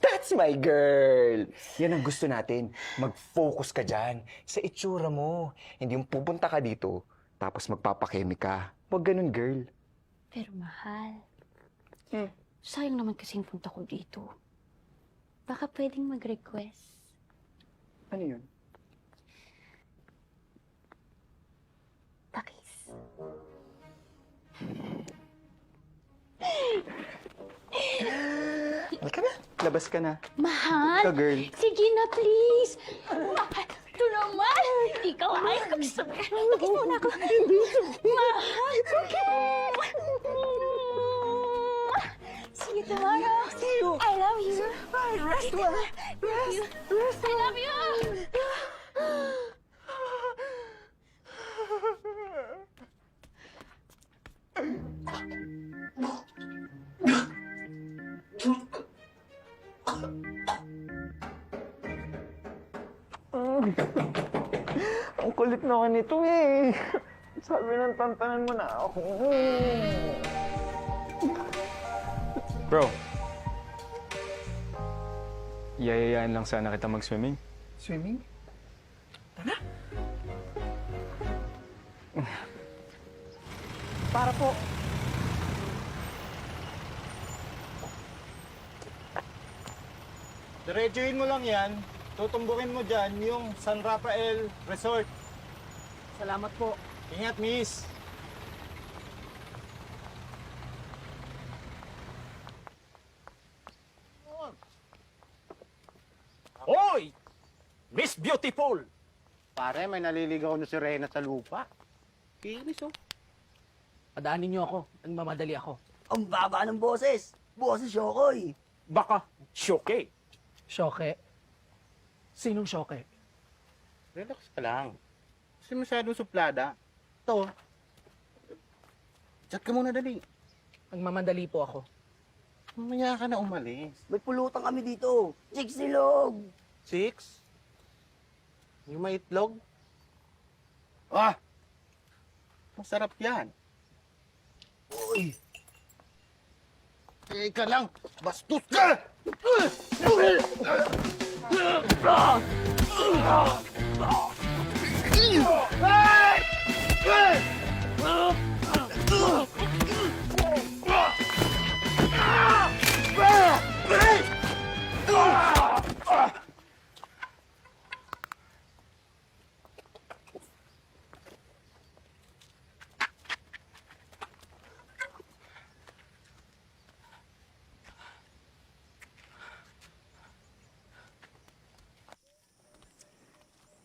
That's my girl! Yan ang gusto natin. Mag-focus ka dyan sa itsura mo. Hindi yung pupunta ka dito, tapos magpapakemi ka. Huwag ganun, girl. Pero mahal, sayang naman kasing punta ko dito. Baka pwedeng mag-request. Ano yun? Pakis. Halika na. Labas ka na. Mahal? Ka, girl. Sige na, please. Mahal, ito naman. Ikaw ay gusto. Mag-kiss muna ako. Mahal. See you tomorrow. See you. I love you. Rest well. Rest. I love you. Ang kulit naman nito eh. Sabi ng tantanan mo na ako. Bro, yayayaan lang sana kita mag-swimming. Swimming? Para po. Diretsuhin mo lang yan. Tutumbukin mo dyan yung San Rafael Resort. Salamat po. Ingat, miss. Hoy! Miss Beautiful! Pare, may naliligaw na si Reyna sa lupa. Kinis oh. Padaanin niyo ako. Nagmamadali ako. Ang baba ng boses. Boses Yokoy. Baka Shoke. Syoke? Sinong syoke? Relax ka lang. Kasi masyadong suplada. Ito. Chat ka muna dali. Nagmamadali po ako. Mamaya ka na umalis. May pulutan kami dito. Chicks silog. 6? Yung may itlog? Ah! Masarap yan. Uy. Teka lang! Bastos ka!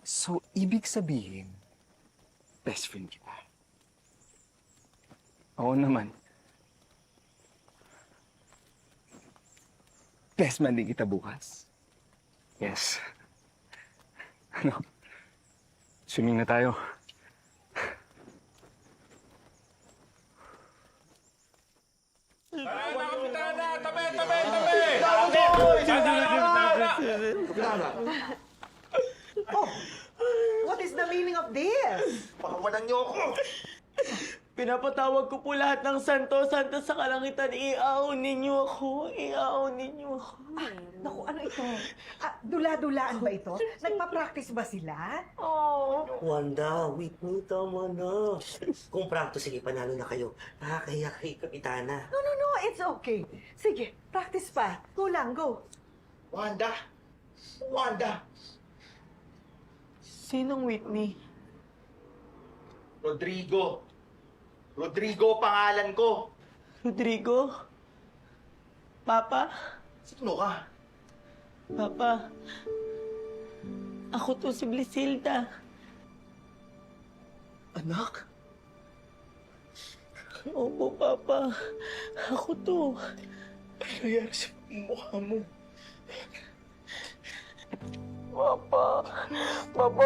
So, ibig sabihin, best friend kita. Oo naman. Best man din kita bukas. Yes. Ano? Swimming na tayo. Oh, what is the meaning of this? Pakawalan niyo ako! Pinapatawag ko po lahat ng santo-santo sa kalangitan. Iaaw ninyo ako. Iaaw ninyo ako. Naku, ano ito? Dula-dulaan ba ito? Nagpa-practice ba sila? Oh. Wanda, wait mo, tama na. Kung practice, sige, panalo na kayo. Nakakahiya kay Kapitana. No, it's okay. Sige, practice pa. Go lang, go. Wanda! Wanda! Sinong Whitney? Rodrigo! Rodrigo pangalan ko! Rodrigo? Papa? Sino ka? Papa, ako to si Blisilda. Anak? Opo, Papa. Ako to. Ano nangyari sa mukha mo? Papa,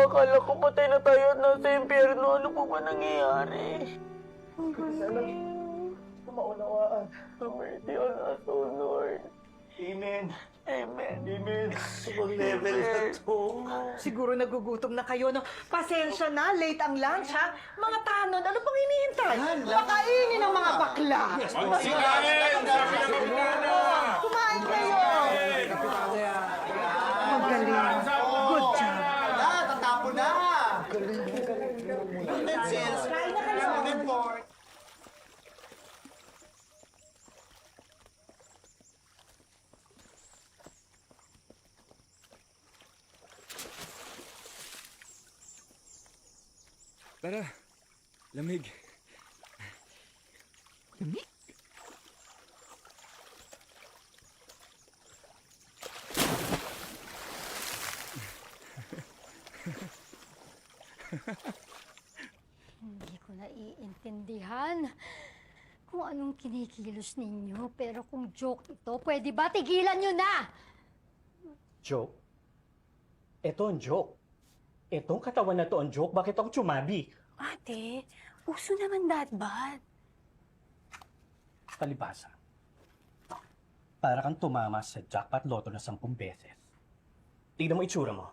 akala ko patay na tayo at nasa impyerno. Ano po ba nangyayari? Kumaunawaan. Have mercy on us, O Lord. Amen. Amen. Amen. Subang level na to. Siguro nagugutom na kayo, no? Pasensya na, late ang lunch, ha? Mga tanod, ano pang hinihintay? Pakainin ng mga bakla! Magsikain! Sabi ng Kapitana! Kumain kayo! Magaling. Good job. Tatapo na! Utensils! Kain na kayo. Report! Tara, lamig. Hindi ko naiintindihan kung anong kinikilos ninyo. Pero kung joke ito, pwede ba tigilan nyo na? Joke? Ito ang joke. Itong katawan na to ang joke. Bakit ako chumabi? Ate, puso naman that bad. Palibasa. Para kang tumama sa jackpot lotto na 10 beses. Tignan mo itsura mo.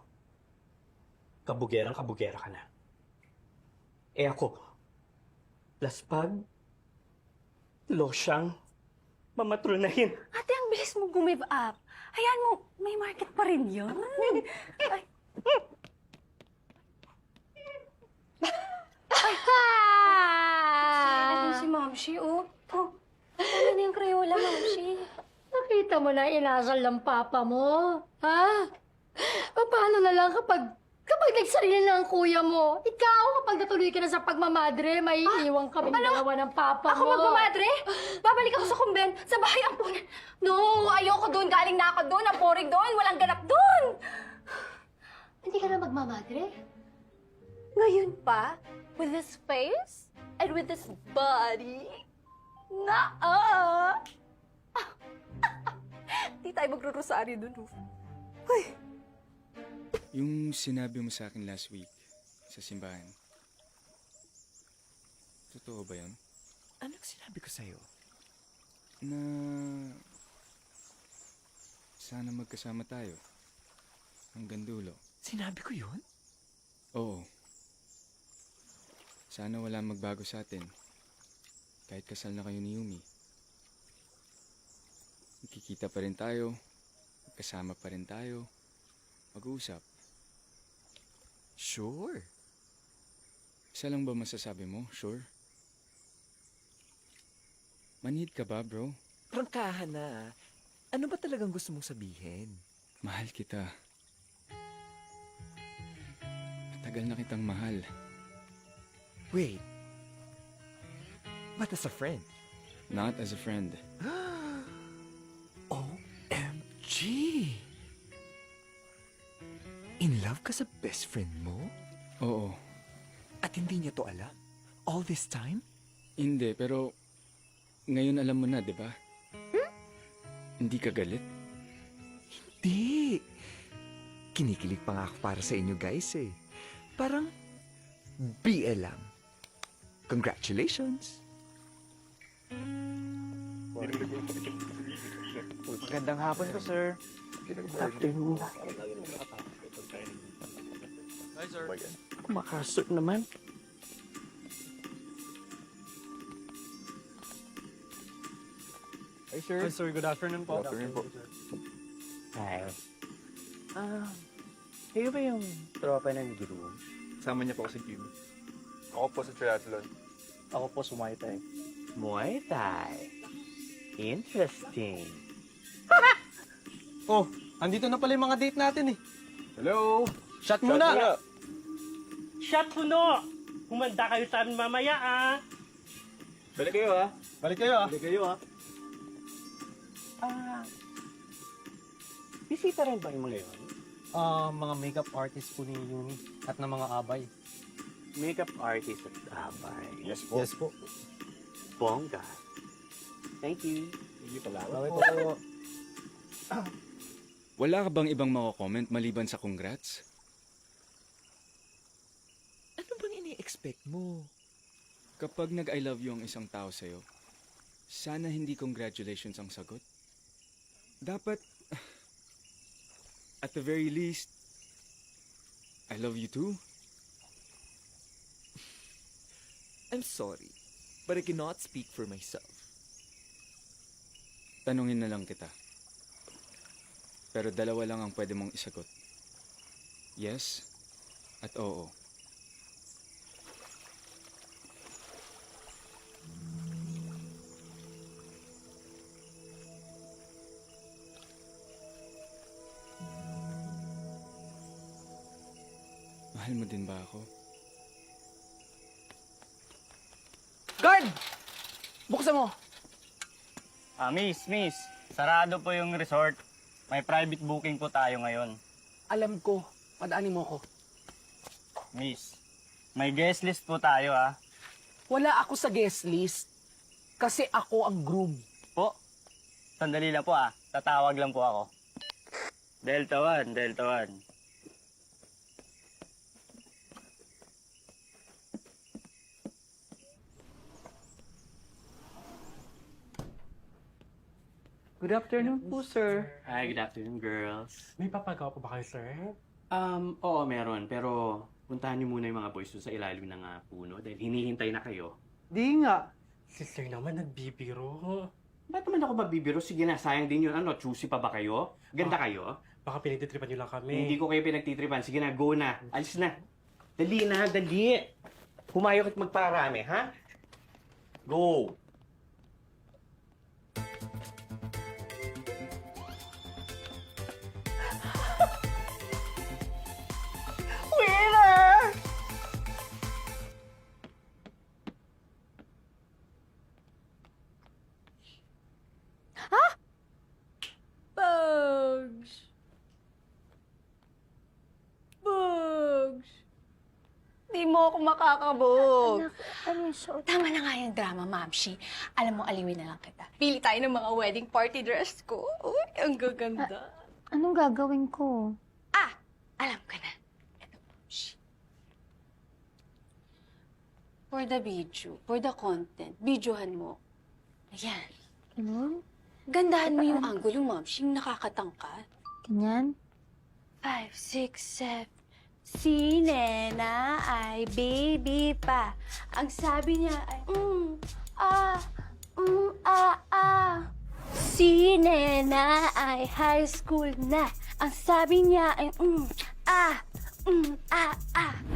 Kabugerang-kabugera ka na. Eh ako, laspag, losyang, mamatrunahin. Ate, ang bilis mo gumive up. Hayaan mo, may market pa rin yun. Ay. Ay, si Mamshi, oh. Oh, ano na yung Crayola, Mamshi? Nakita mo na inasal ng papa mo? Ha? Paano na lang kapag nagsarili na ang kuya mo? Ikaw, kapag natuloy ka na sa pagmamadre, may iiwang kami dalawa ng papa Ako mo. magmamadre? Babalik ako sa kumben, sa bahay ang punan. No, ayoko doon. Galing na ako doon. Ang boring doon. Walang ganap doon. Hindi ka na magmamadre? Ngayon pa? With this face? And with this body? Di tayo magro-rosaryo doon. Uy. Yung sinabi mo sa akin last week sa simbahan, totoo ba yun? Anong sinabi ko sa'yo? Na sana magkasama tayo hanggang dulo. Sinabi ko yun? Oo. Sana wala magbago sa atin kahit kasal na kayo ni Yumi. Magkikita pa rin tayo, magkasama pa rin tayo, mag-uusap. Sure. Isa lang ba masasabi mo? Sure? Manhid ka ba, bro? Prangkahan na. Ano ba talagang gusto mong sabihin? Mahal kita. Matagal na kitang mahal. Wait. But as a friend? Not as a friend. OMG! In love ka sa best friend mo? Oo. At hindi niya to alam? All this time? Hindi, pero ngayon alam mo na, di ba? Hindi ka galit? Hindi. Kinikilig pa nga ako para sa inyo guys eh. Parang BL lang. Congratulations! Magandang hapon po, sir. Afternoon. Hi, sir. Kumakasot naman. Hi, sir. Hi, sir. Good afternoon po. Good afternoon po. Hi. Kayo ba yung tropa ng Drew? Sama niya po ako sa gym. Ako po sa triathlon. Ako po sa Muay Thai. Muay Thai? Interesting. Oh, andito na pala yung mga date natin eh. Hello! Shot muna! Shot puno! Humanda kayo sa amin mamaya, ah! Balik kayo, ha? Balik kayo ah. Balik kayo, ha? Bisita rin ba yung mga yun? Mga makeup artist po ni Yumi at ng mga abay. Makeup artist at abay. Yes po. Yes po. Bongga. Thank you. Hindi pala. Bawal po. Wala ka bang ibang mako-comment maliban sa congrats? Ano bang ini-expect mo? Kapag nag-I love you ang isang tao sa'yo, sana hindi congratulations ang sagot. Dapat, at the very least, I love you too. I'm sorry, but I cannot speak for myself. Tanungin na lang kita. Pero dalawa lang ang pwede mong isagot. Yes at oo. Mahal mo din ba ako? Guard! Buksan mo! Miss, sarado po yung resort. May private booking po tayo ngayon. Alam ko. Padaanin mo ko. Miss, May guest list po tayo, Wala ako sa guest list. Kasi ako ang groom. Po, sandali lang po, Tatawag lang po ako. Delta 1, Delta 1. Good afternoon po, sir. Hi, good afternoon, girls. May papagawa po ba kayo, sir? Oo, meron. Pero puntahan niyo muna yung mga boys doon sa ilalim ng puno dahil hinihintay na kayo. Di nga. Si sir naman nagbibiro. Ba't naman ako mabibiro? Sige na, sayang din yun. Ano, choosy pa ba kayo? Ganda kayo? Baka pinagtitripan niyo lang kami. Hindi ko kayo pinagtitripan. Sige na, go na. Alis na. Dali na, dali. Humayok at magparami, ha? Go! Winner! Bugs! Bugs! Di mo ako makakabog. Tama na nga yung drama, Mamshi. Alam mo, aliwin na lang kita. Pili tayo ng mga wedding party dress ko. Uy, ang gaganda. Anong gagawin ko? Alam ka na. Ito, Mamshi. For the video, for the content, videohan mo. Ayan. Ganun? Gandahan mo yung angulo, Mamshi, yung nakakatangkad. Ganyan? 5, 6, 7. Si Nena ay baby pa. Ang sabi niya ay, Si Nena ay high school na. Ang sabi niya ay,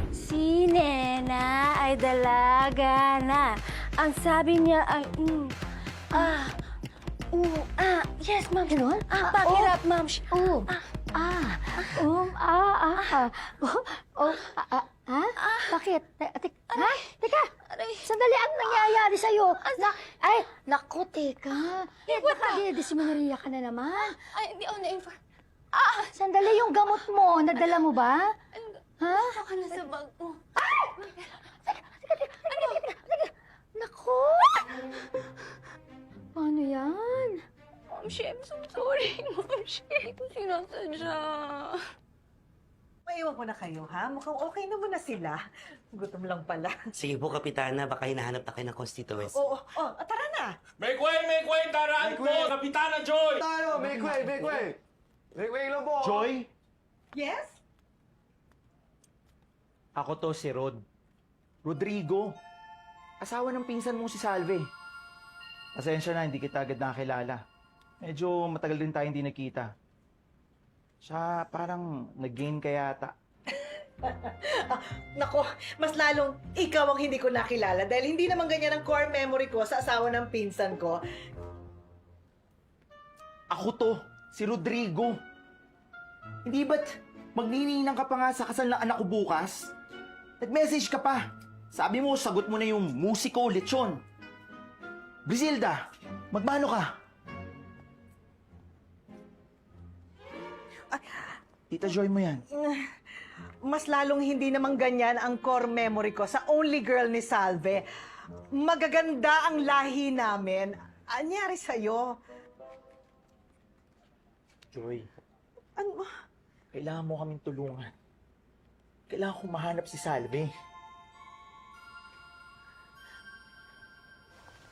Si Nena ay dalaga na. Ang sabi niya ay, Yes, ma'am. Ganun? Back it up, ma'am. Bakit? Teka! Sandali, ang nangyayari sa'yo? Naku, teka. Nakadidismonarya ka na naman. Ay, hindi ako na-inform. Sandali, yung gamot mo, nadala mo ba? Ha? Baka nasa bag mo. Naku! Paano yan? Ma'am Shi, I'm so sorry. Ma'am Shi, hindi ko sinasadya. Maiwan ko na kayo, ha? Mukhang okay naman na sila. Gutom lang pala. Sige po, Kapitana. Baka hinahanap na kayo ng constituents. Oo, tara na. Make way, daraan po! Kapitana Joy! Tayo, make way! Make way lang po! Joy, Yes? ako to si Rodrigo. Asawa ng pinsan mong si Salve. Pasensya na, hindi kita agad nakakilala. Medyo matagal din tayo hindi nakita. Siya parang nag-gain ka yata. Nako, mas lalong ikaw ang hindi ko nakilala dahil hindi naman ganyan ang core memory ko sa asawa ng pinsan ko. Ako to, si Rodrigo. Hindi ba't magnininang ka pa nga sa kasal ng anak ko bukas? Nag-message ka pa. Sabi mo, sagot mo na yung musiko, lechon. Brisilda, magmano ka? Tita Joy mo yan. Mas lalong hindi naman ganyan ang core memory ko sa only girl ni Salve. Magaganda ang lahi namin. Anyari sa'yo? Joy, Ano? kailangan mo kaming tulungan. Kailangan kong mahanap si Salve.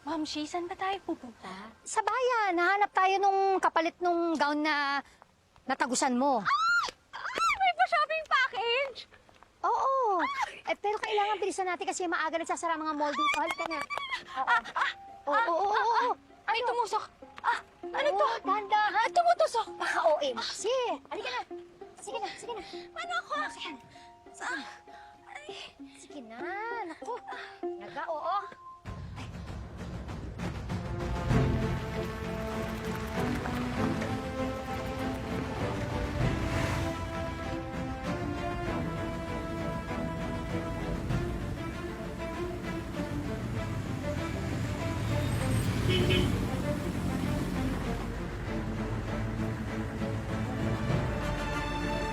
Ma'am Shi, saan ba tayo pupunta? Sa bayan, nahanap tayo nung kapalit nung gown na natagusan mo. May pa-shopping package! Oo. Pero kailangan bilisan natin kasi maaga nagsasara mga mall dito. Halika na. Oo. May tumusok. Ano to? Dahan-dahan. Tumutusok. OMG. Halika na. Sige na. Ano ako? Sige na. Naku. Oo.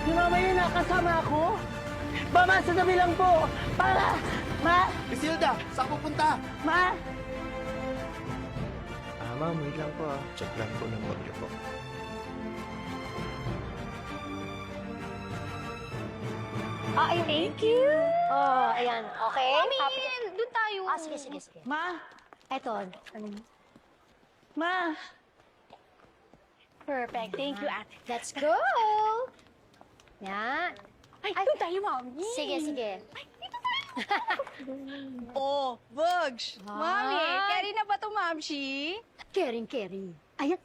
Si Mama yun, nakasama ako. Mama, sandali lang po! Ma! Isilda, saan pupunta? Ma! Ma'am, wait lang po. Check lang po ng bagyo po. Thank you. Oh, ayan. Okay? Mami, doon tayo. Sige. Ma! Eto. Ma! Perfect. Thank you, ate. Let's go! Yan. Ay, doon tayo, Mami. Sige. Oh, Bugs! Mami, carry na ba to, Mamshi? Caring. Ayan.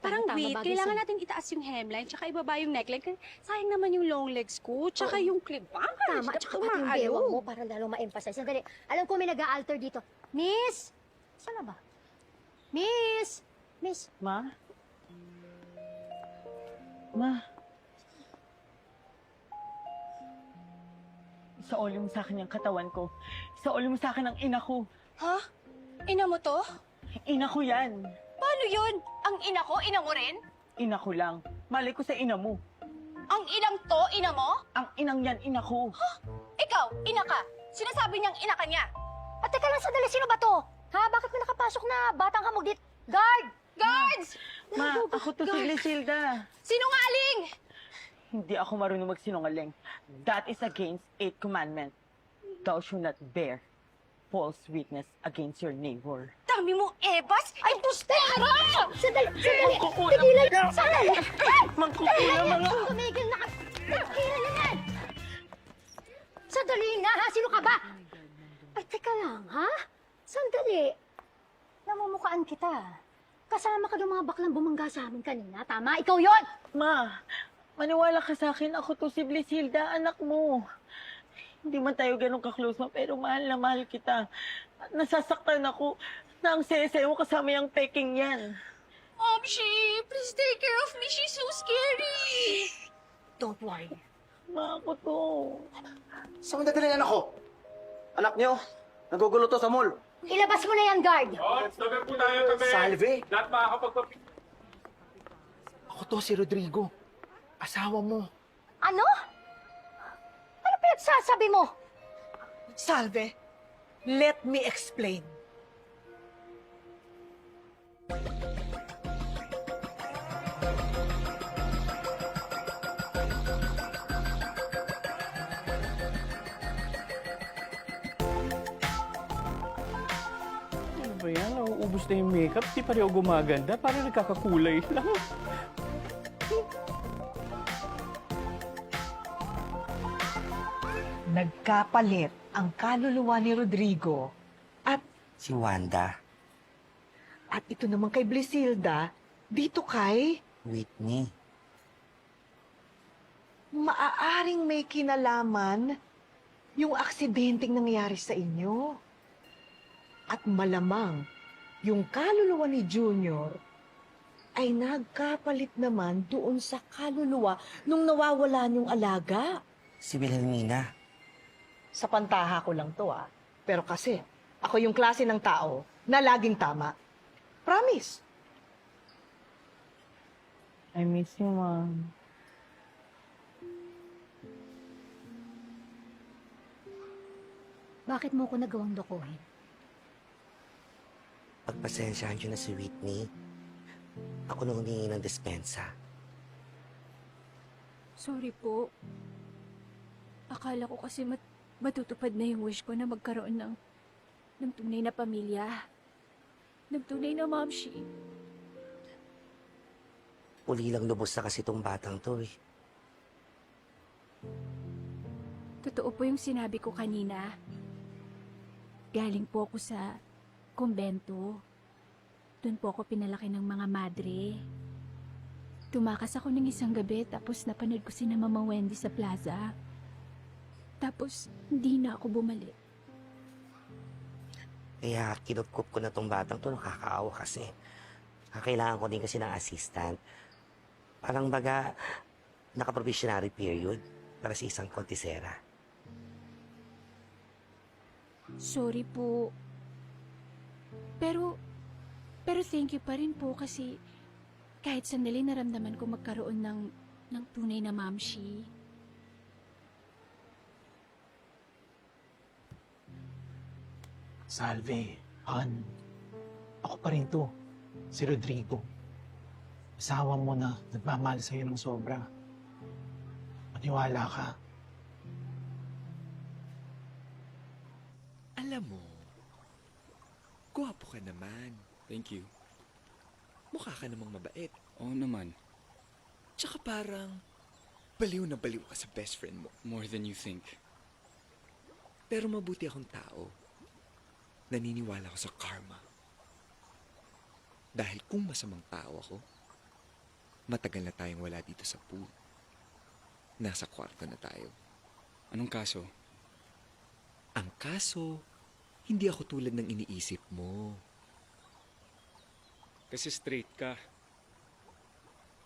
Parang Tama, wait, bagay kailangan sa'yo. natin itaas yung hemline, tsaka ibaba yung neckline. Kasi sayang naman yung long legs ko, tsaka yung clip bang. Tama, tsaka pati yung bewang mo para lalo ma-emphasize. Sandali, alam ko may nag-a-alter dito. Miss! Saan na ba? Miss! Ma? Ma? Isauli mo sa akin yung katawan ko. Isauli mo sa akin ang ina ko. Ha? Ina mo to? Ina ko yan. Paano yun? Ang ina ko, ina mo rin? Ina ko lang. Malay ko sa ina mo. Ang inang to, ina mo? Ang inang yan, ina ko. Ikaw, ina ka. Sinasabi niyang ina ka niya. At teka lang, sandali, sino ba to? Ha? Bakit may nakapasok na batang hamog dito? Guard! Guards! Ma, ako to si Glycilda. Sinungaling! Hindi ako marunong magsinungaling. That is against 8th commandment. Thou shalt not bear false witness against your neighbor. Dami mong ebas! Ay, bustero! Sandali! Mangkukulam! Tigilan! Sandali! Mangkukulam mga... Tumigil na ka! Tigilan na yan! Sandali na, ha? Sino ka ba? Ay, teka lang, ha? Sandali. Namumukhaan kita. Kasama ka ng mga baklang bumangga sa amin kanina. Tama? Ikaw yon. Ma, maniwala ka sa akin. Ako to si Blishilda, anak mo. Hindi man tayo ganun ka-close, ma, pero mahal na mahal kita. At nasasaktan ako na ang sese mo kasama yung peking yan. Momshi, please take care of me. She's so scary. Don't worry. Ma, ako to. Saan dadalhin anak ko? Anak niyo, nagugulo to sa mall. Ilabas mo na yan, guard. Oh, tabi po tayo, tabi. Salve? Lahat makakapagpapi... Ako to si Rodrigo. Asawa mo. Ano? Ano pinagsasabi mo? Salve, let me explain. Ano ba yan? Nauubos na yung makeup. Di pa rin ako gumaganda. Parang nagkakakulay lang. Nagkapalit ang kaluluwa ni Rodrigo at Si Wanda. at ito naman kay Blisilda, dito kay Whitney. maaaring may kinalaman yung aksidenteng nangyari sa inyo. At malamang yung kaluluwa ni Junior ay nagkapalit naman doon sa kaluluwa nung nawawalan yung alaga. Si Wilhelmina. Sa pantaha ko lang to Pero kasi, ako yung klase ng tao na laging tama. Promise. I miss you, Mom. Bakit mo ko nagawang lokohin? Pagpasensyahan niyo na si Whitney. Ako nung humingi ng dispensa. Sorry po. Akala ko kasi matutupad na yung wish ko na magkaroon ng tunay na pamilya. Ng tunay na momshi. Uli lang lubos na kasi itong batang to eh. Totoo po yung sinabi ko kanina. Galing po ako sa kumbento. Doon po ako pinalaki ng mga madre. Tumakas ako ng isang gabi tapos napanood ko si Mama Wendy sa plaza. Tapos hindi na ako bumalik. Kaya kinukup ko na tong batang to, nakakaawa kasi. Kailangan ko din kasi ng assistant. Parang baga, naka-probationary period para sa isang kontisera. Sorry po. Pero thank you pa rin po kasi kahit sandali naramdaman ko magkaroon ng tunay na mamshi. Salve, Han. Ako pa rin to. Si Rodrigo. Asawa mo na nagmamahal sa'yo ng sobra. Maniwala ka. Alam mo, gwapo ka naman. Thank you. Mukha ka namang mabait. Oo naman. Tsaka parang baliw na baliw ka sa best friend mo. More than you think. Pero mabuti akong tao. Naniniwala ako sa karma. Dahil kung masamang tao ako, matagal na tayong wala dito sa pool. Nasa kwarto na tayo. Anong kaso? Ang kaso, hindi ako tulad ng iniisip mo. Kasi straight ka.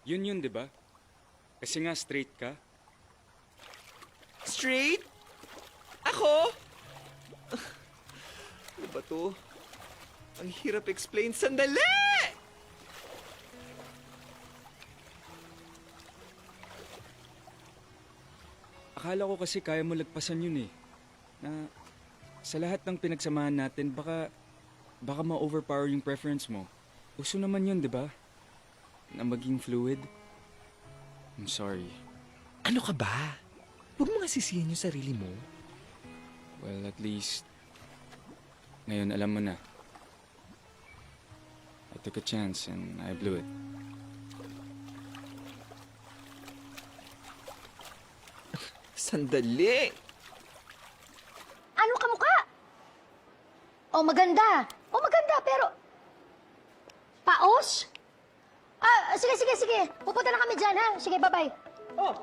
Yun, di ba? Kasi nga straight ka. Straight? Ako? Ano ba to? Ang hirap explain. Sandali! Akala ko kasi kaya mo lagpasan yun eh. Na sa lahat ng pinagsamahan natin, baka ma-overpower yung preference mo. Uso naman yun, di ba? Na maging fluid. I'm sorry. Ano ka ba? Huwag mo nga sisihin yung sarili mo. Well, at least, ngayon alam mo na. I took a chance and I blew it. Sandali! Ano ka mukha? Oh, maganda. Oh, maganda, pero... Paos? Sige. Pupunta na kami dyan, ha? Sige, bye-bye. Oh,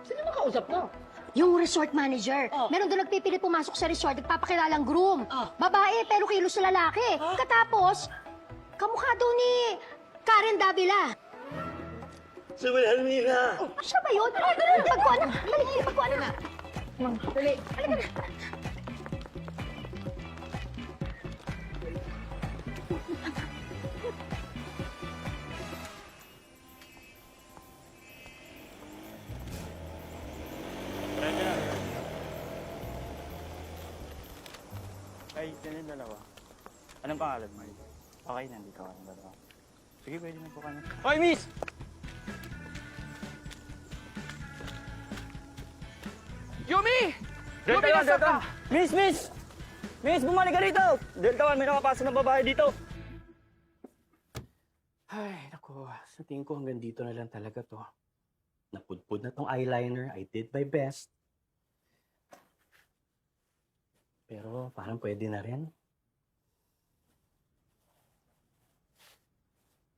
sino makausap mo? Yung resort manager. Meron doon nagpipilit pumasok sa resort, nagpapakilalang groom. Babae, pero kilos na lalaki. Katapos, kamukha daw ni Karen Davila. Sumalan nila. Siya ba yun? Pagkuha na. Pagkuha na. Dali. Halika na. Ay, yan yung dalawa. Anong pangalan mo? Okay, nandito ka ng dalawa. Sige, pwede na po ka na. Hoy, miss! Yumi! Delta 1, Delta 1! Miss! Miss, bumalik ka rito! Delta 1, may nakapasa na babae dito. Ay, naku. Sa tingin ko hanggang dito na lang talaga to. Napudpud na tong eyeliner. I did my best. Pero parang pwede na rin.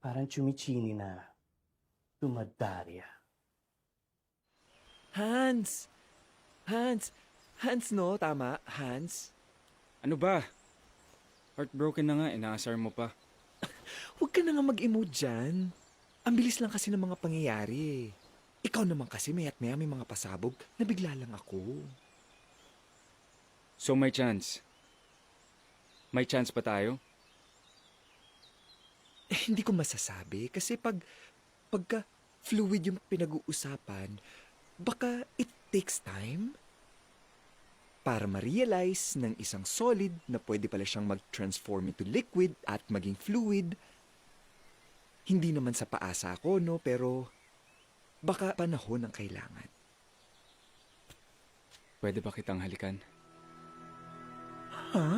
Parang chumichini na tumadarya. Hans, no? Tama? Hans? Ano ba? Heartbroken na nga, inaasar mo pa. Huwag ka na nga mag-emote dyan. Ang bilis lang kasi ng mga pangyayari. Ikaw naman kasi maya't maya may mga pasabog na bigla lang ako. So may chance. May chance pa tayo? Hindi ko masasabi kasi pagka fluid yung pinag-uusapan, baka it takes time para ma-realize ng isang solid na pwede pala siyang mag-transform into liquid at maging fluid. Hindi naman sa paasa ako, no? Pero baka panahon ang kailangan. Pwede ba kitang halikan? Huh?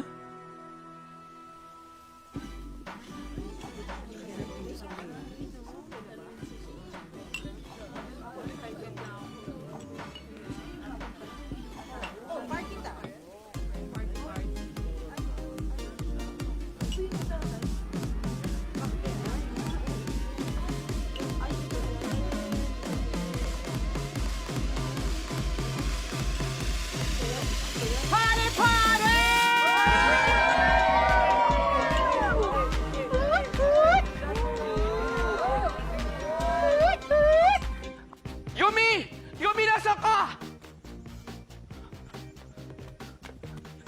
Yumi, nasaan ka?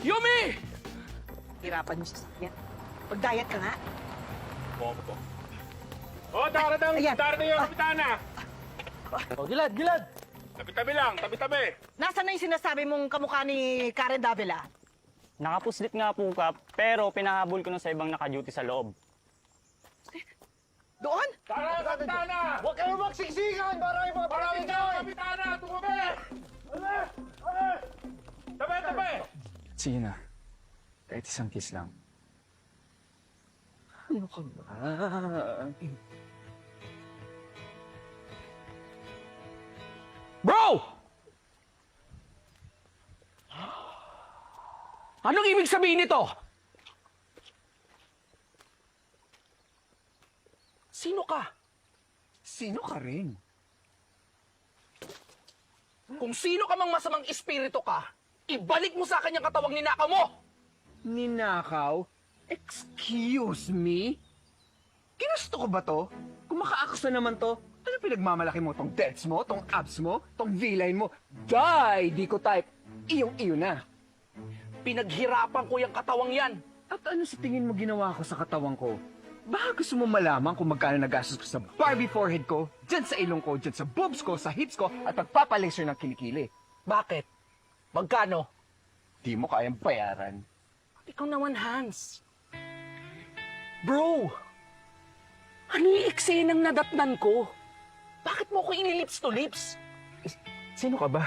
Yumi! Hirapan niyo sa sakyan. Pag-diet ka nga. Oh, darating yung kapitana. Oh, Gilad! Tabi-tabi lang, tabi-tabi. Nasaan na yung sinasabi mong kamukha ni Karen Davila? Nakapuslit nga po, Kap, pero pinahabol ko na sa ibang naka-duty sa loob. Doon? Tara, Kapitana! Huwag kayo magsiksikan para yung mga Marami ka, Kapitana! Tumabi! Tabi! Sige na. Kahit isang kiss lang. Ano ka ba? Bro! Anong ibig sabihin nito? Sino ka? Sino ka rin? Kung sino ka mang masamang espiritu ka, ibalik mo sa akin yung katawang ninakaw mo! Ninakaw? Excuse me? Ginusto ko ba to? Kung maka-aksa naman to, ano pinagmamalaki mo? Tong debts mo? Tong abs mo? Tong V-line mo? Die! Di ko type. Iyong-iyo na. Pinaghirapan ko yung katawang yan. At ano sa tingin mo ginawa ko sa katawang ko? Baka gusto mo malaman kung magkano nagastos ko sa Barbie forehead ko, dyan sa ilong ko, dyan sa boobs ko, sa hips ko, at pagpapalaser ng kilikili. Bakit? Magkano? Di mo kayang bayaran. Ikaw naman, Hans. Bro! Ano yung eksenang nadatnan ko? Bakit mo ko inilips to lips? Sino ka ba?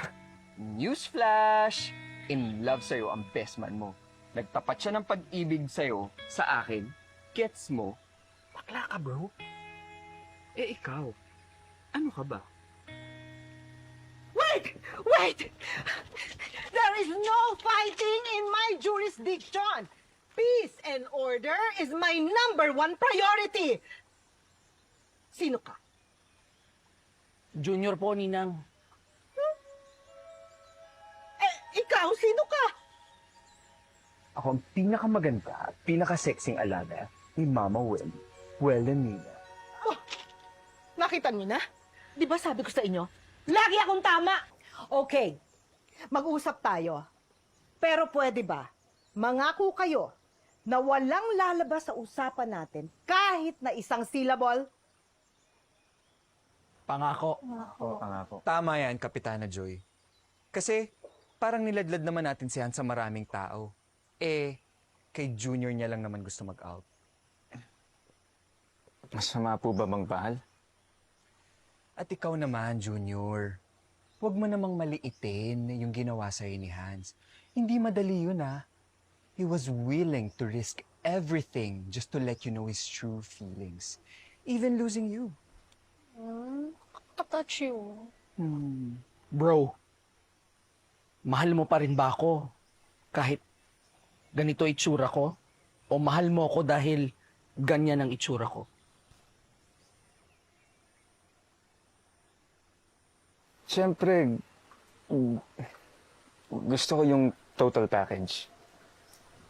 Newsflash! In love sa'yo ang best man mo. Nagtapat siya ng pag-ibig sa'yo, sa akin. Gets mo? Bakla ka, bro. Eh ikaw, ano ka ba? Wait! Wait! There is no fighting in my jurisdiction. Peace and order is my number one priority. Sino ka? Junior po, Ninang. Ikaw, sino ka? Ako ang pinakamaganda at pinakasexing alaga ni Mama Wen. Nina. Nakita niyo na? Di ba sabi ko sa inyo, lagi akong tama. Okay, mag-usap tayo. Pero pwede ba, mangako kayo na walang lalabas sa usapan natin kahit na isang syllable? Pangako. Pangako. Tama yan, Kapitana Joy. Kasi parang niladlad naman natin si Han sa maraming tao. Eh, kay Junior niya lang naman gusto mag-out. Masama po ba bang bahal? At ikaw naman, Junior. Huwag mo namang maliitin yung ginawa sa'yo ni Hans. Hindi madali yun, ah. He was willing to risk everything just to let you know his true feelings. Even losing you. Katouch you. Bro, mahal mo pa rin ba ako? Kahit ganito itsura ko? O mahal mo ako dahil ganyan ang itsura ko? Siyempre, gusto ko yung total package.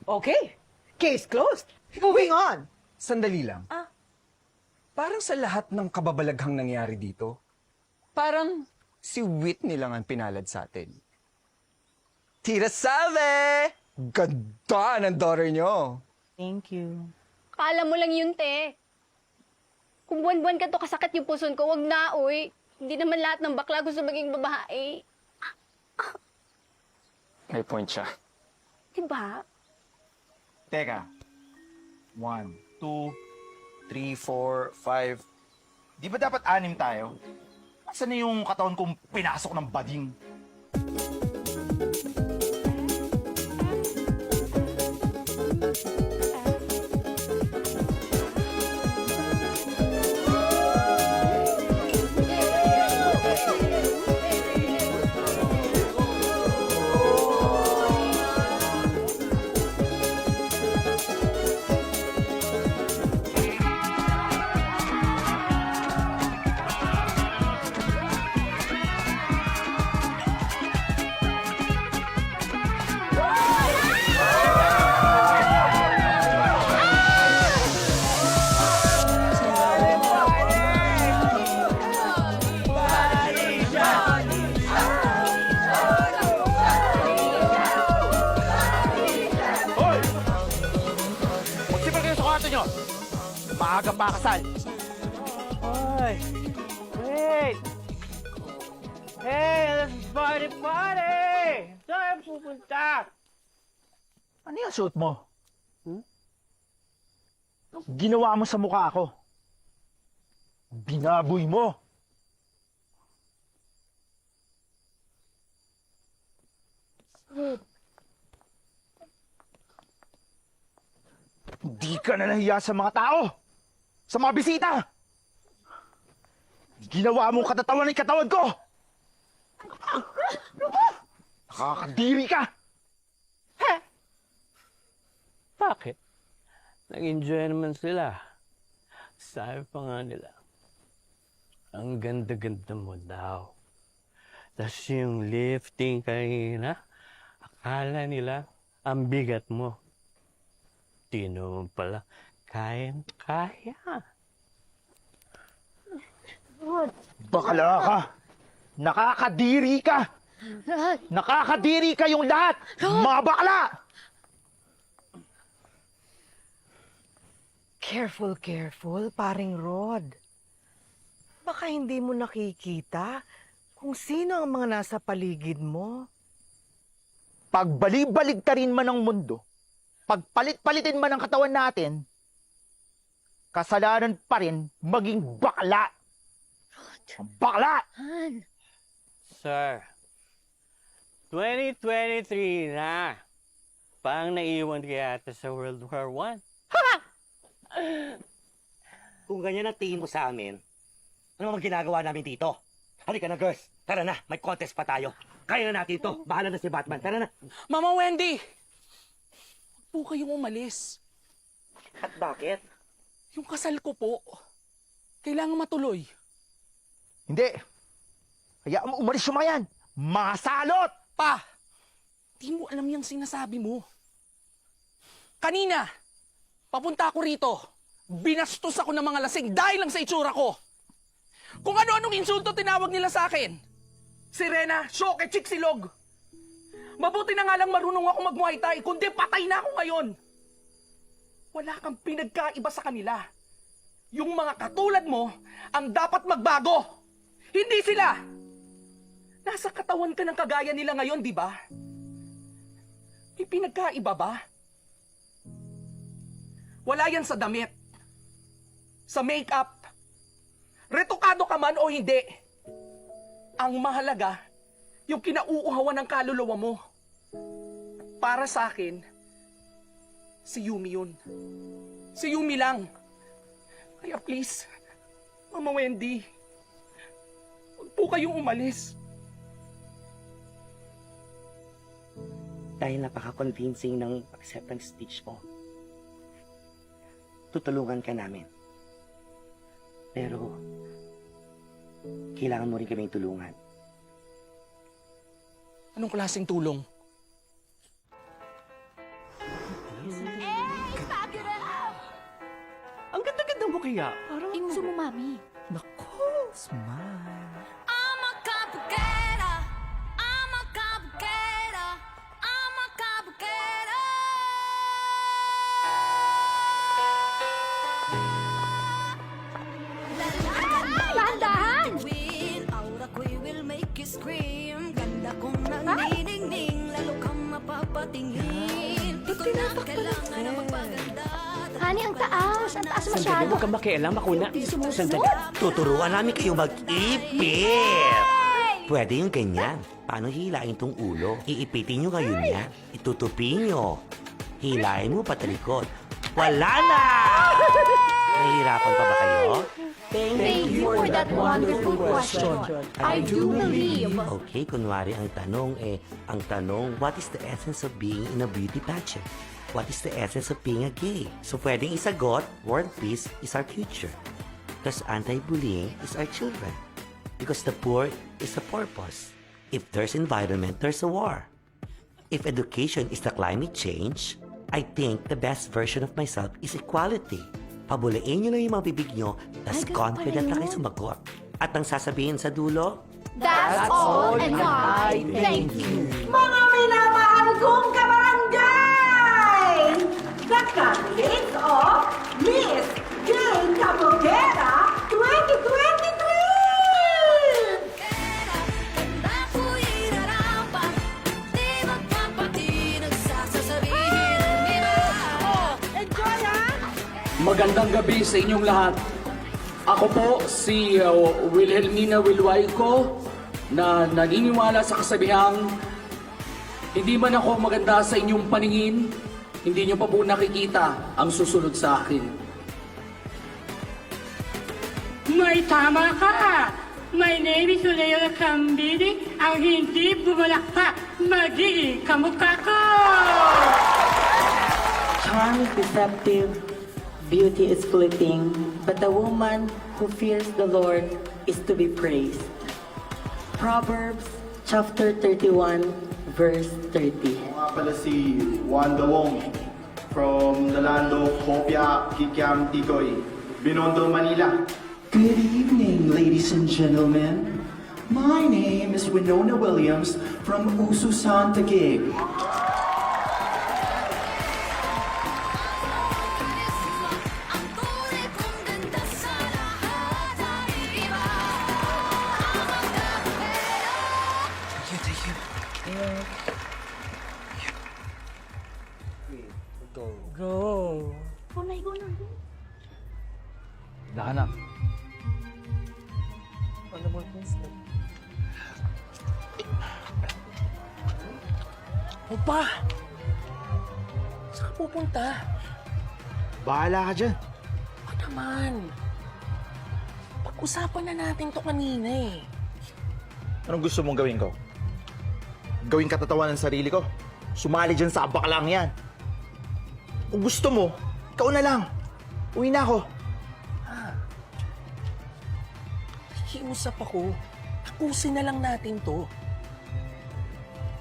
Okay, case closed. Moving on. Sandali lang. Parang sa lahat ng kababalaghang nangyari dito, parang si Whitney lang ang pinalad sa atin. Tita Salve! Ganda ng daughter nyo! Thank you. Kala mo lang yun, te. Kung buwan-buwan ka to kasakit yung puson ko, wag na, oy. Hindi naman lahat ng bakla gusto maging babae. May point siya. Diba? Teka. 1, 2, 3, 4, 5. Di ba dapat 6 tayo? Asan na yung katawan kong pinasok ng bading? Maaga pa kasal. Hoy! Wait! Hey, let's party! Saan pupunta? Ano yung suot mo? Anong ginawa mo sa mukha ko? Binaboy mo! Hindi ka na nahiya sa mga tao! Sa mga bisita! Ginawa mong katatawan ng katawan ko! Nakakadiri ka! Bakit? Nag-enjoy naman sila. Sabi pa nga nila, ang ganda-ganda mo daw. Tapos yung lifting kanina, akala nila ang bigat mo. Di naman pala, kayang-kaya. Bakla ka! Nakakadiri ka! Nakakadiri kayong lahat! Mga bakla! Careful, careful, paring Rod. Baka hindi mo nakikita kung sino ang mga nasa paligid mo. Pagbalib-baligtarin man ang mundo, pagpalit-palitin man ang katawan natin, kasalanan pa rin maging bakla. Bakla! Sir, 2023 na. Parang naiwan kaya ata sa World War I. Kung ganyan ang tingin mo sa amin, ano ang ginagawa namin dito? Halika na, girls. Tara na, may contest pa tayo. Kaya na natin ito. Bahala na si Batman. Tara na. Mama Wendy! Huwag po kayong umalis. At bakit? Yung kasal ko po, kailangan matuloy. Hindi. Hayaan mo umalis yung mga yan. Mga salot! Pa! Di mo alam yung sinasabi mo. Kanina, papunta ako rito. Binastos ako ng mga lasing dahil lang sa itsura ko. Kung ano-anong insulto tinawag nila sa akin. Sirena, Shoke, Chiksilog. Mabuti na nga lang marunong ako mag-Muay Thai, kundi patay na ako ngayon. Wala kang pinagkaiba sa kanila. Yung mga katulad mo ang dapat magbago. Hindi sila. Nasa katawan ka ng kagaya nila ngayon, di ba? May pinagkaiba ba? Wala yan sa damit. Sa make-up. Retokado ka man o hindi. Ang mahalaga, yung kinauuhawan ng kaluluwa mo. Para sa akin, si Yumi yun. Si Yumi lang. Kaya please, Mama Wendy, huwag po kayong umalis. Dahil napaka-convincing ng acceptance speech mo, tutulungan ka namin. Pero, kailangan mo rin kaming tulungan. Anong klaseng tulong? Ang ganda-ganda mo kaya. Parang gusto mo, Mami. Naku, smile. I'm a cabuquera. I'm a cabuquera. I'm a cabuquera. Dahan-dahan! Aura ko'y will make you scream. Ganda kong nanginingning. Lalo kang mapapatingin. Di ko na kailangan na magpaganda. Honey, ang taas! Ang taas masyado! Huwag kang makialam, ako na. Sumusunod? Tuturuan namin kayo mag-ipit! Pwede yung ganyan. Paano hilain tong ulo? Iipitin nyo ngayon yan. Itutupi nyo. Hilain mo patalikod. Wala na! Nahihirapan pa ba kayo? Thank you for that wonderful question. I do believe. Okay, kunwari ang tanong, what is the essence of being in a beauty pageant? What is the essence of being a gay? So pwedeng isagot, world peace is our future. Because anti-bullying is our children. Because the poor is the purpose. If there's environment, there's a war. If education is the climate change, I think the best version of myself is equality. Pabulain nyo lang yung mga bibig nyo, tas confident na kayo sumagot. At ang sasabihin sa dulo, That's all and I thank you. Mga minamahal kong kabarangay! The candidates of Miss Gay Capoeira 2023! Ganda ko'y narapat, di magpapati nagsasasabihin Magandang gabi sa inyong lahat. Ako po si Wilhelmina Wilwayco na naniniwala sa kasabihang hindi man ako maganda sa inyong paningin, hindi nyo pa po nakikita ang susunod sa akin. May tama ka! My name is Leona Cambidi. Ang hindi bumalakpak, magiging kamukha ko! Charm is deceptive, beauty is fleeting, but the woman who fears the Lord is to be praised. Proverbs chapter 31, verse 30. Nga pala si Wanda Wong from the land of Hopia, Kikiam, Tikoy, Binondo, Manila. Good evening, ladies and gentlemen. My name is Winona Williams from Ususan, Taguig. Go. Oh my God, no. Wala ka na. Ano mo, Prince? Opa! Saan ka pupunta? Bahala ka dyan. Ako naman. Pag-usapan na natin to kanina eh. Anong gusto mong gawin ko? Gawin katatawan ng sarili ko? Sumali dyan sa baklang yan. Kung gusto mo, ikaw na lang. Uwi na ako. Nakikiusap ako. Tapusin na lang natin to.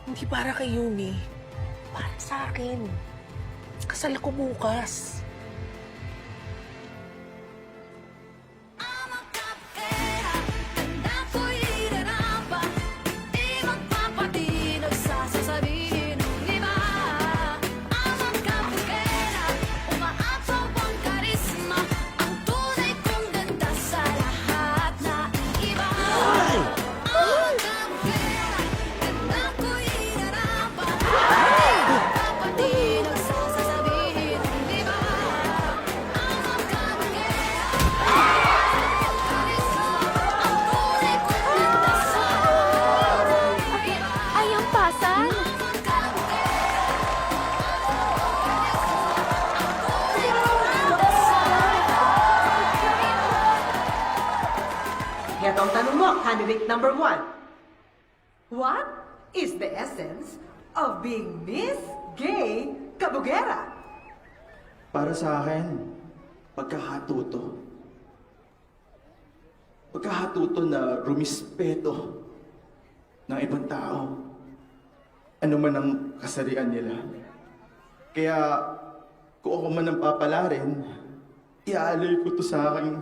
Hindi para kay Yumi. Para sa akin. Kasal ako bukas. Heto ang tanong mo, candidate number 1. What is the essence of being Miss Gay Kabugera? Para sa akin, pagkahatuto. Pagkahatuto na rumispeto ng ibang tao. Ano man ang kasarian nila. Kaya, kung ako man ang papalarin, iaalay ko to sa aking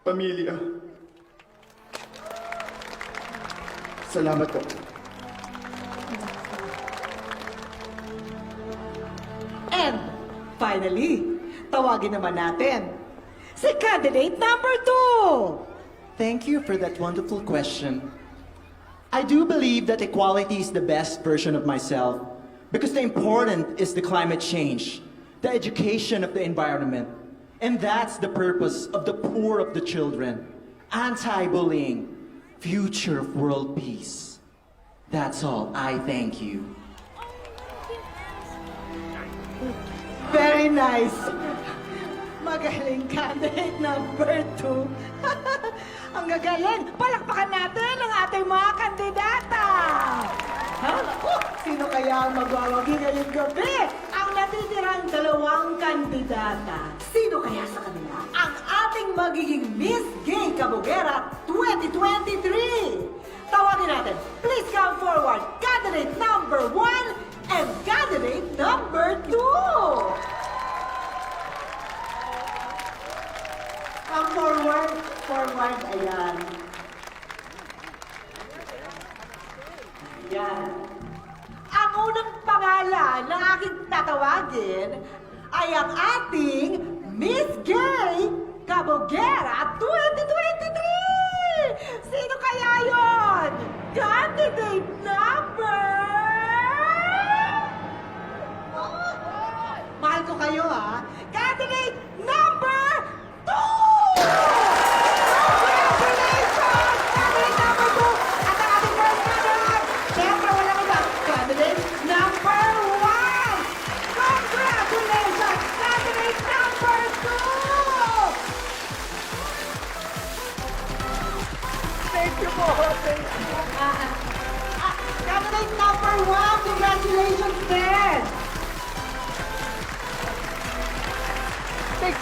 pamilya. Salamat po. And finally, tawagin naman natin si candidate number 2. Thank you for that wonderful question. I do believe that equality is the best version of myself because the important is the climate change, the education of the environment, and that's the purpose of the poor of the children, anti-bullying, future of world peace. That's all. I thank you. Very nice. Magaling candidate number 2. Ang gagaling. Palakpakan natin ang ating mga kandidata. Sino kaya ang magwawagi ngayong gabi? Ang natitirang 2 kandidata. Sino kaya sa kanila ang ating magiging Miss Gay Kabugera 2023? Tawagin natin. Please come forward. Candidate number 1 and candidate number 2. Come forward. Forward. Ayan. Ayan. Ang unang pangalan na aking tatawagin ay ang ating Miss Gay Kabugera 2023! Sino kaya yon? Candidate number... Mahal ko kayo ha. Candidate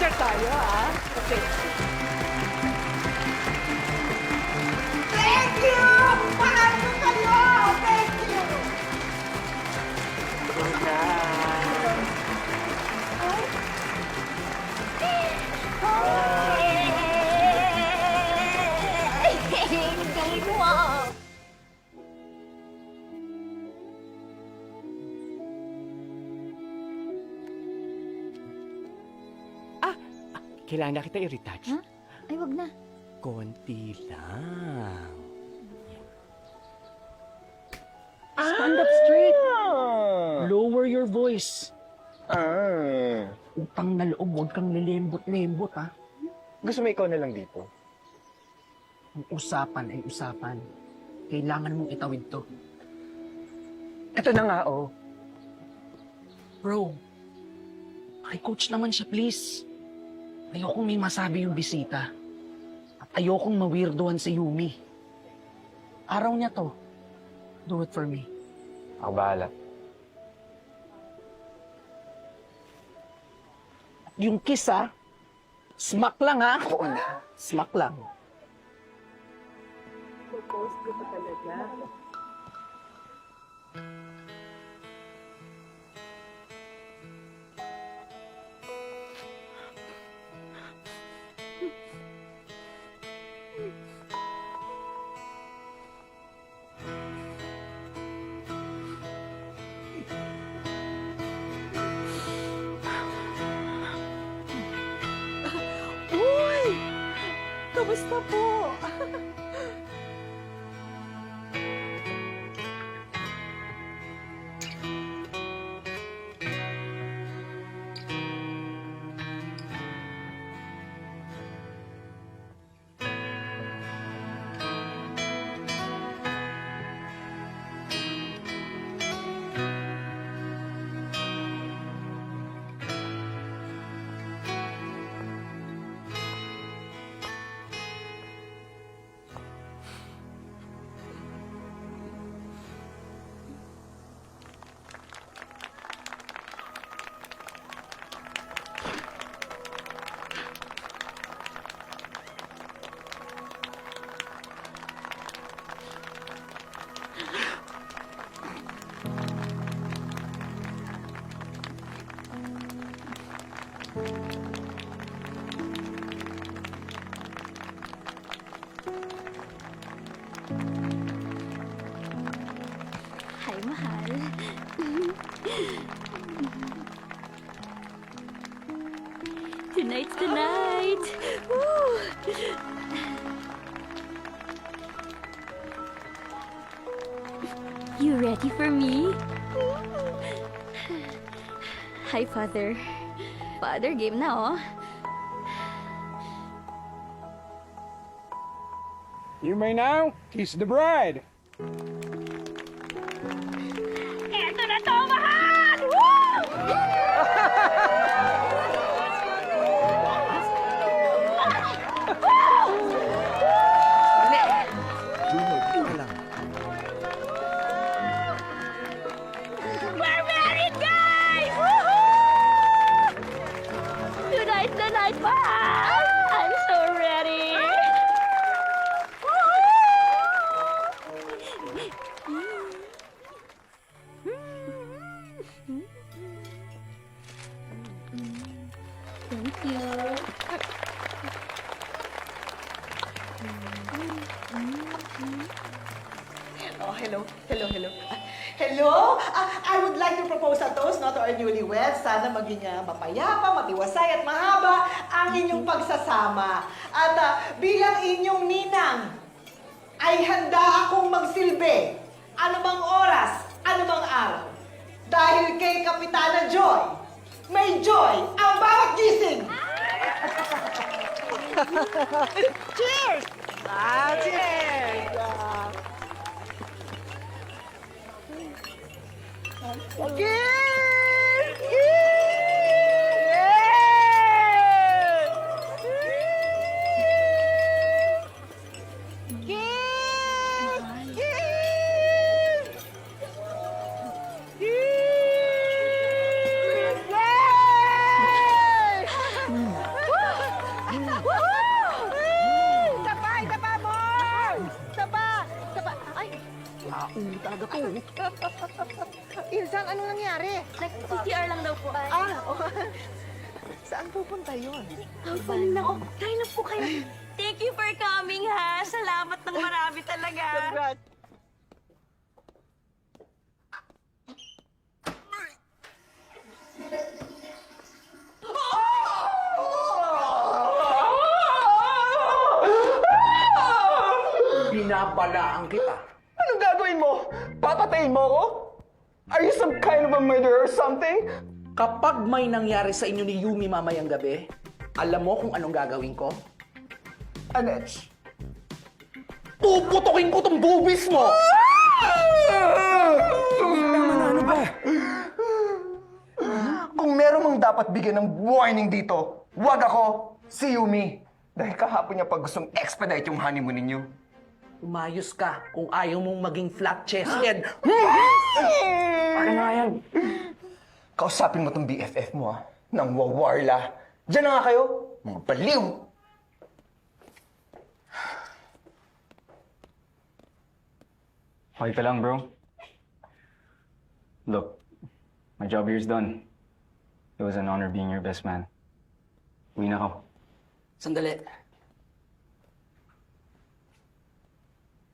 Picture tayo, ha? Okay. Thank you! Mahal ko kayo! Thank you! Galing mo! Kailangan kita i-retouch. Ay, wag na. Konti lang. Stand up straight. Lower your voice. Utang na loob, huwag kang lilembot-lembot, ha? Gusto mo ikaw na lang dito? Ang usapan ay usapan. Kailangan mong itawid to. Ito na nga, oh. Bro, pakicoach naman siya, please. Ayokong may masabi yung bisita. At ayokong mawirdoan si Yumi. Araw niya to. Do it for me. Ako bahala. Yung kiss, ha? Smack lang, ha? Oo na. Smack lang. Propose ko pa talaga. Uy! Kamusta po? Hi, mahal. Tonight's the night. Woo! You ready for me? Hi, Father. Father, game na, oh. You may now kiss the bride. Eto na to, mahal! Woo! We're married, guys! Woohoo! Tonight's the night, mahal! I'm so ready! Thank you. Oh, hello. Hello? I would like to propose a toast to our newlyweds. Sana maging mapayapa, matiwasay at mahaba ang inyong pagsasama. At bilang inyong ninang, ay handa akong magsilbi anumang oras, anumang araw. Dahil kay Kapitana Joy, may joy ang bawat gising! Cheers! Cheers! Pinsan, anong nangyari? Nag-CCR lang daw po. Saan pupunta yun? Paling na ako. Kain na po kayo. Thank you for coming, ha? Salamat ng marami talaga. Congrats. Binabalaan kita. Anong gagawin mo? Papatayin mo ako? Are you some kind of a murderer or something? Kapag may nangyari sa inyo ni Yumi mamayang gabi, alam mo kung anong gagawin ko? Anets? Puputukin ko tong bubis mo! Ano ba? Kung meron mong dapat bigyan ng warning dito, wag ako, si Yumi. Dahil kahapon niya pa gustong expedite yung honeymoon ninyo. Umayos ka kung ayaw mong maging flat-chested. Akin na yan. Kausapin mo tong BFF mo, ha? Nang wawarla. Diyan na nga kayo, mga baliw! Okay ka lang, bro. Look, my job here is done. It was an honor being your best man. Uwi na ako. Sandali.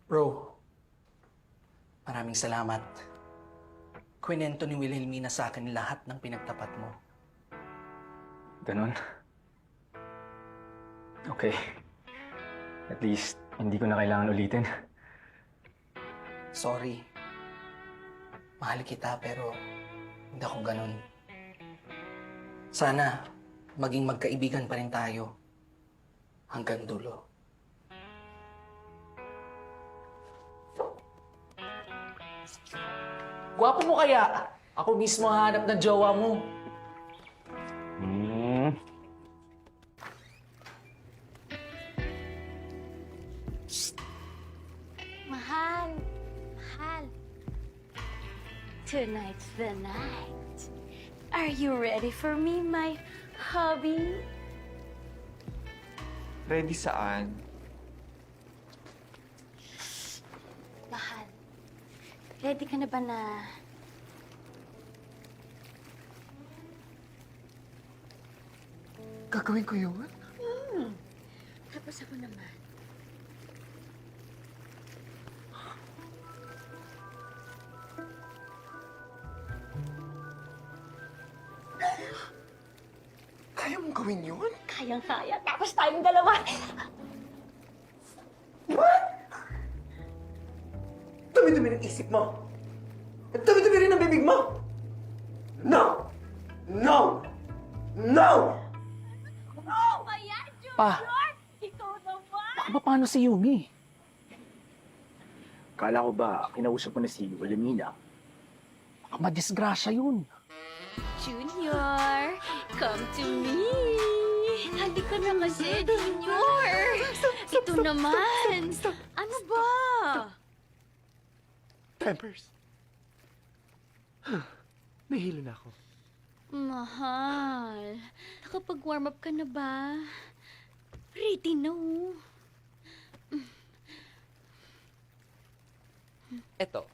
Bro, maraming salamat. Kwento ni Wilhelmina sa akin lahat ng pinagtapat mo. Ganon? Okay. At least, hindi ko na kailangan ulitin. Sorry. Mahal kita pero hindi ako ganun. Sana maging magkaibigan pa rin tayo hanggang dulo. Gwapo mo kaya? Ako mismo hanap ng jowa mo. Mahal. Mahal. Tonight's the night. Are you ready for me, my hubby? Ready saan? Mahal. Ready ka na ba na... Gagawin ko yun? Tapos ako naman. Kaya mong gawin yun? Kayang-kaya. Tapos tayong dalawa. Dumi-dumi ng isip mo. At dumi-dumi rin ang bibig mo. No! No! No! Oh, kaya, Junior! Pa. Ikaw naman! Baka ba paano si Yumi? Kala ko ba, kinausap mo na si Wilhelmina? Baka madisgrasya yun. Junior, come to me. Halika na kasi, Junior. Ito naman. Ano ba? Pampers. Nahilo na ako. Mahal, nakapag-warm up ka na ba? Ready na, oh. Eto.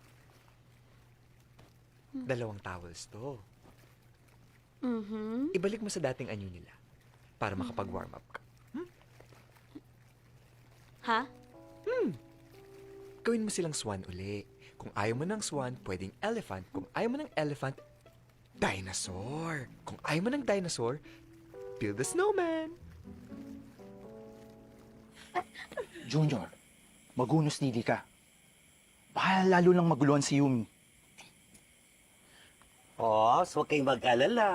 2 towels to. Mm-hmm. Ibalik mo sa dating anyo nila para makapag-warm up ka. Ha? Gawin mo silang swan uli. Kung ayaw mo ng swan, pwedeng elephant. Kung ayaw mo ng elephant, dinosaur. Kung ayaw mo ng dinosaur, build a snowman. Junior, magunos dili ka. Baka lalo lang maguluhan si Yumi. Oh, so huwag kayong mag-alala.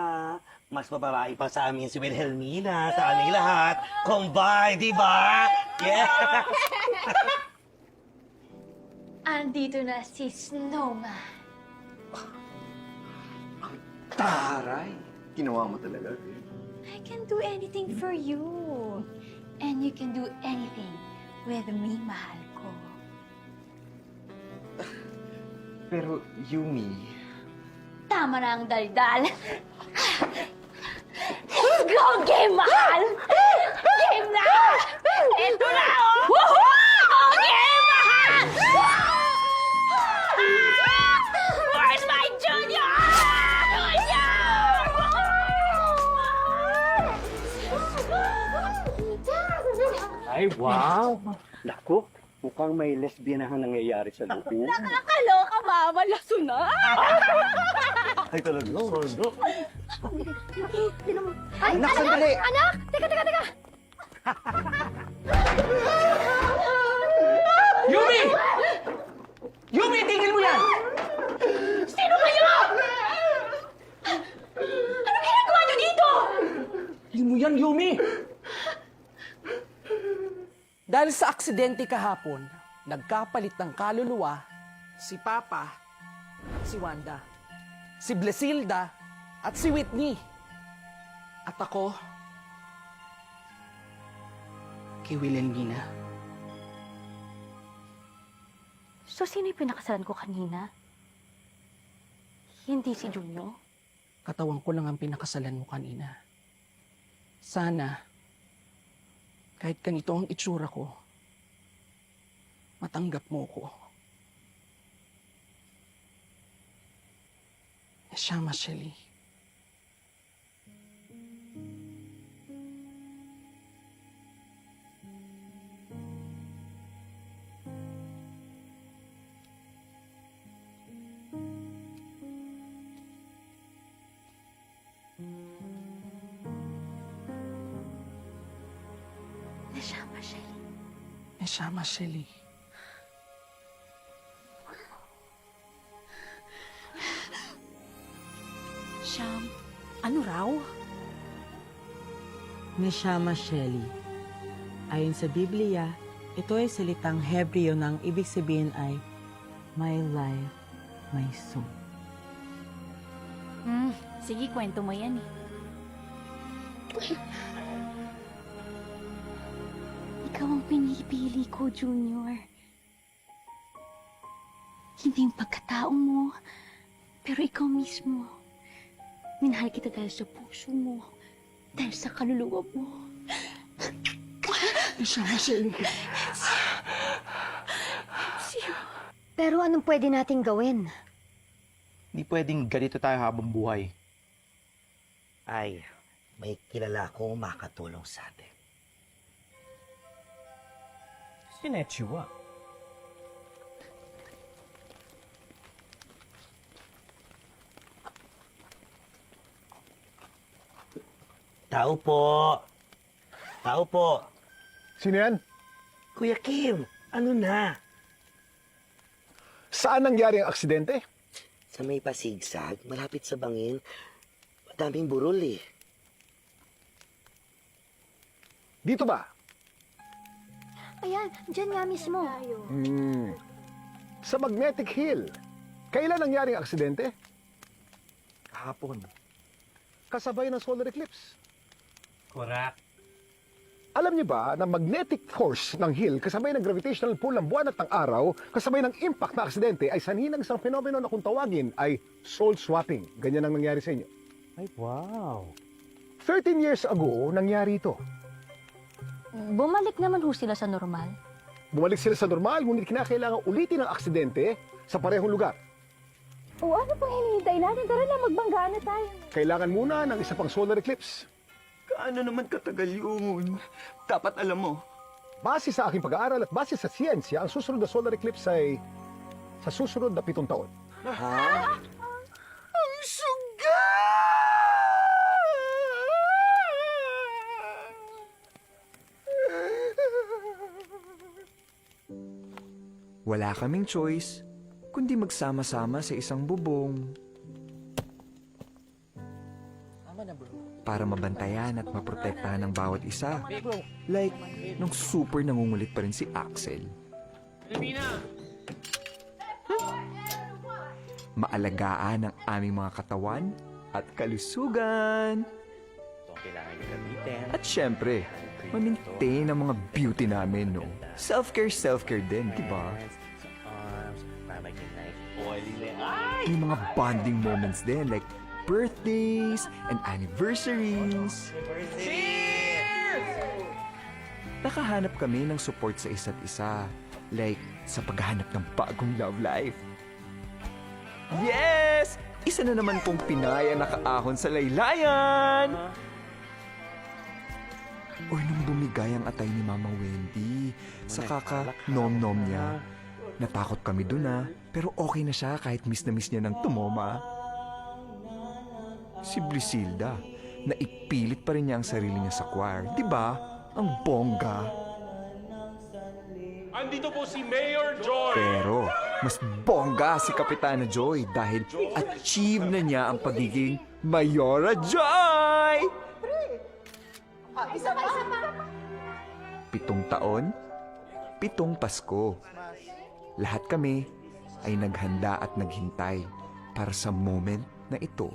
Mas mababae pa sa amin si Wilhelmina, sa aming lahat. Combine, di ba? Yeah! Andito na si Snowman. Taray! Ginawa mo talaga. I can do anything for you. And you can do anything with me, mahal ko. Pero, Yumi... Tama na ang daldal. Let's go, game, mahal! Game na! Ito na, oh! Woohoo! Game, mahal! Where's my junior? Ay, wow! Naku, mukhang may lesbianahang nangyayari sa loob. Nakakaloka, Mama. Laso na. Ay, talaga, Rondo. Ay, Anak, sandali. Anak! Teka! Yumi! Yumi, tigil mo yan! Sino kayo? Ano ginagawa niyo dito? Tigil mo yan, Yumi! Dahil sa aksidente kahapon, nagkapalit ng kaluluwa si Papa at si Wanda, si Blesilda at si Whitney. At ako, kay Wilhelmina. So, sino yung pinakasalan ko kanina? Hindi si Junior? Katawan ko lang ang pinakasalan mo kanina. Sana, kahit ganito ang itsura ko, matanggap mo ko. Neshama Shelly. Neshama Shelly. Neshama Shelly. Siyam, ano raw? Neshama Shelly. Ayon sa Biblia, ito ay salitang Hebreo ng ibig sabihin ay my life, my soul. Sige, kwento mo yan eh. Ikaw ang pinipili ko, Junior. Hindi yung pagkatao mo, pero ikaw mismo. Minahal kita dahil sa puso mo, dahil sa kaluluwa mo. Neshama Shelly. Pero anong pwede nating gawin? Hindi pwedeng ganito tayo habang buhay. Ay, may kilala akong makatulong sa atin. Sinechua. Tao po! Tao po! Sino yan? Kuya Kim, ano na? Saan nangyari ang aksidente? Sa may pasigsag, malapit sa bangin, madaming burol eh. Dito ba? Ayan, dyan nga mismo. Sa Magnetic Hill. Kailan nangyari ang aksidente? Kahapon. Kasabay ng solar eclipse. Correct. Alam niyo ba na magnetic force ng hill kasabay ng gravitational pull ng buwan at ng araw, kasabay ng impact na aksidente ay sanhi ng isang fenomeno na kung tawagin ay soul swapping. Ganyan ang nangyari sa inyo. Ay, wow. 13 years ago, nangyari ito. Bumalik naman ho sila sa normal. Bumalik sila sa normal, ngunit kinakailangan ulitin ang aksidente sa parehong lugar. O ano pang hinihintay natin? Tara na, magbanggaan na tayo. Kailangan muna ng isa pang solar eclipse. Kaano naman katagal yun? Dapat alam mo. Base sa aking pag-aaral at base sa siyensya, ang susunod na solar eclipse ay sa susunod na 7 taon. Ha? Ang suga! Wala kaming choice, kundi magsama-sama sa isang bubong Tama na, bro. para mabantayan at maprotektahan ng bawat isa. Like, nung super nangungulit pa rin si Axel. Maalagaan ang aming mga katawan at kalusugan. At syempre, ma-maintain ang mga beauty namin, no? Self-care din, di ba? May mga bonding moments din, like birthdays and anniversaries. Nakahanap kami ng support sa isa't isa, like sa paghahanap ng bagong love life. Yes! Isa na naman pong Pinay ang nakaahon sa laylayan! Or nung bumigay ang atay ni Mama Wendy sa kaka-nom-nom niya. Natakot kami dun pero okay na siya kahit miss na miss niya ng tumoma. Si Brisilda, naipilit pa rin niya ang sarili niya sa choir. Diba? Ang bongga. Andito po si Mayor Joy! Pero mas bongga si Kapitana Joy dahil achieve na niya ang pagiging Mayora Joy! Isa pa. 7 taon, 7 Pasko. Lahat kami ay naghanda at naghintay para sa moment na ito.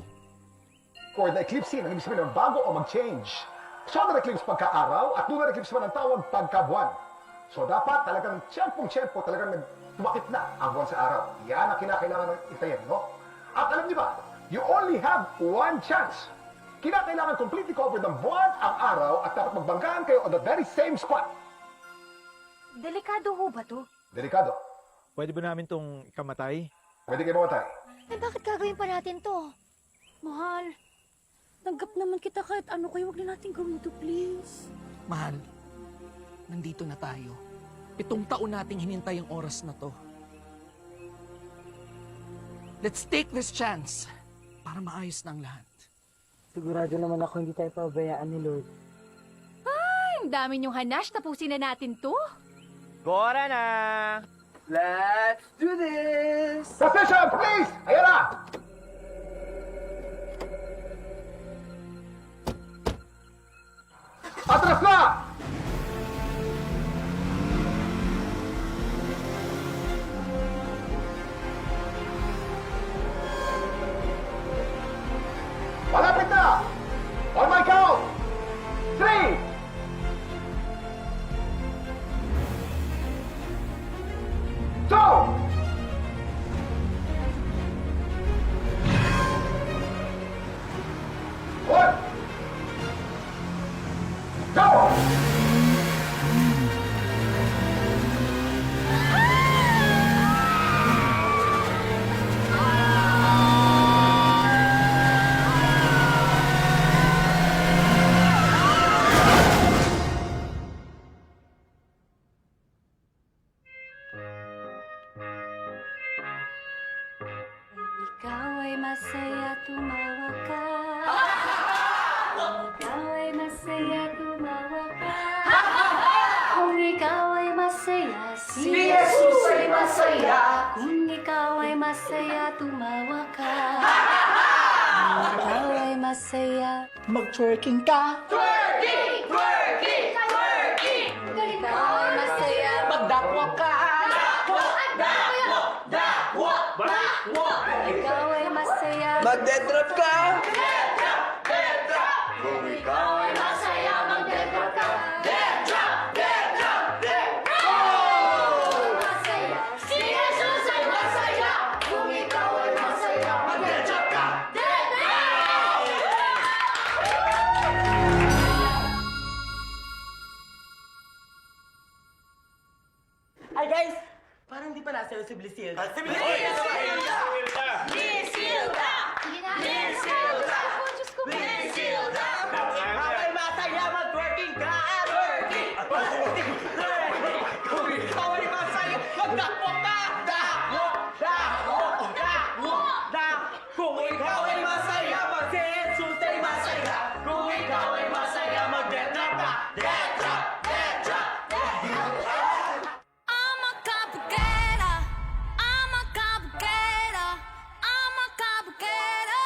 For the eclipse scene, ang ibig sabihin ng bago o mag-change. Solar eclipse pagka-araw at lunar eclipse man ang tawag pagka-buwan. So dapat talagang tiyempong-tiyempo talagang tumakip na ang buwan sa araw. Yan ang kinakailangan ng itayin, no? At alam niyo ba, you only have 1 chance. Kinakailangan completely covered ng buwan ang araw at dapat magbanggaan kayo on the very same spot. Delikado ho ba to? Delikado. Pwede ba namin tong ikamatay? Pwede kayo mamatay. Eh, bakit gagawin pa natin to? Mahal, tanggap naman kita kahit ano kayo. Huwag na natin gawin to, please. Mahal, nandito na tayo. 7 taon nating hinintay ang oras na to. Let's take this chance para maayos ng lahat. Sigurado naman ako hindi tayo pabayaan ni Lord. Ay, ang dami niyong hanash. Tapusin na natin to. Gora na! Let's do this! Position, please! Ayan na! Atras na! Malapit na! On my count! 3! 2! 1! Go! Ikaw ay masaya, tumawa ka. Ikaw ay masaya, tumawa ka. Kung ikaw ay masaya, si Jesus ay masaya. Kung ikaw ay masaya, tumawa ka. Kung ikaw ay masaya, Mag-twerking ka! twerking! Twerking! Twerking! Kung ikaw ay masaya, Magdakwa ka! kung ikaw ay masaya, Mag-dead-drop ka! kung ikaw ay masaya, mag-dead-drop ka. Dead-drop! Dead-drop! Dead-drop! Masaya! Si Jesus ay masaya! Kung ikaw ay masaya, mag-dead-drop ka. Dead-drop! Ay guys! Parang di pa nasa si Blisilda. Si Blisilda! Blisilda! Blisilda! Blisilda! Habang masaya, mag-twerking ka! Twerking! Kung ikaw ay masaya, magdakwa ka! Dakwa! Dakwa! Dakwa! Kung ikaw ay masaya, si Jesus ay masaya! Kung ikaw ay masaya, mag-dead-drop ka! Dead-drop! Dead-drop! I'm a capoeira, I'm a capoeira, I'm a capoeira.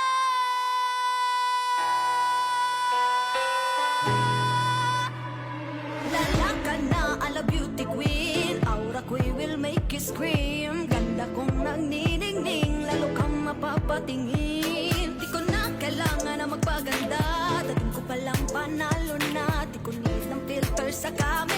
Lala ka na, ala beauty queen, aura ko'y will make you scream. Ganda kong nagniningning, lalo kang mapapatingin. Di ko na kailangan na magpaganda, dating ko palang panalo na. Di ko need ng filter sa camera.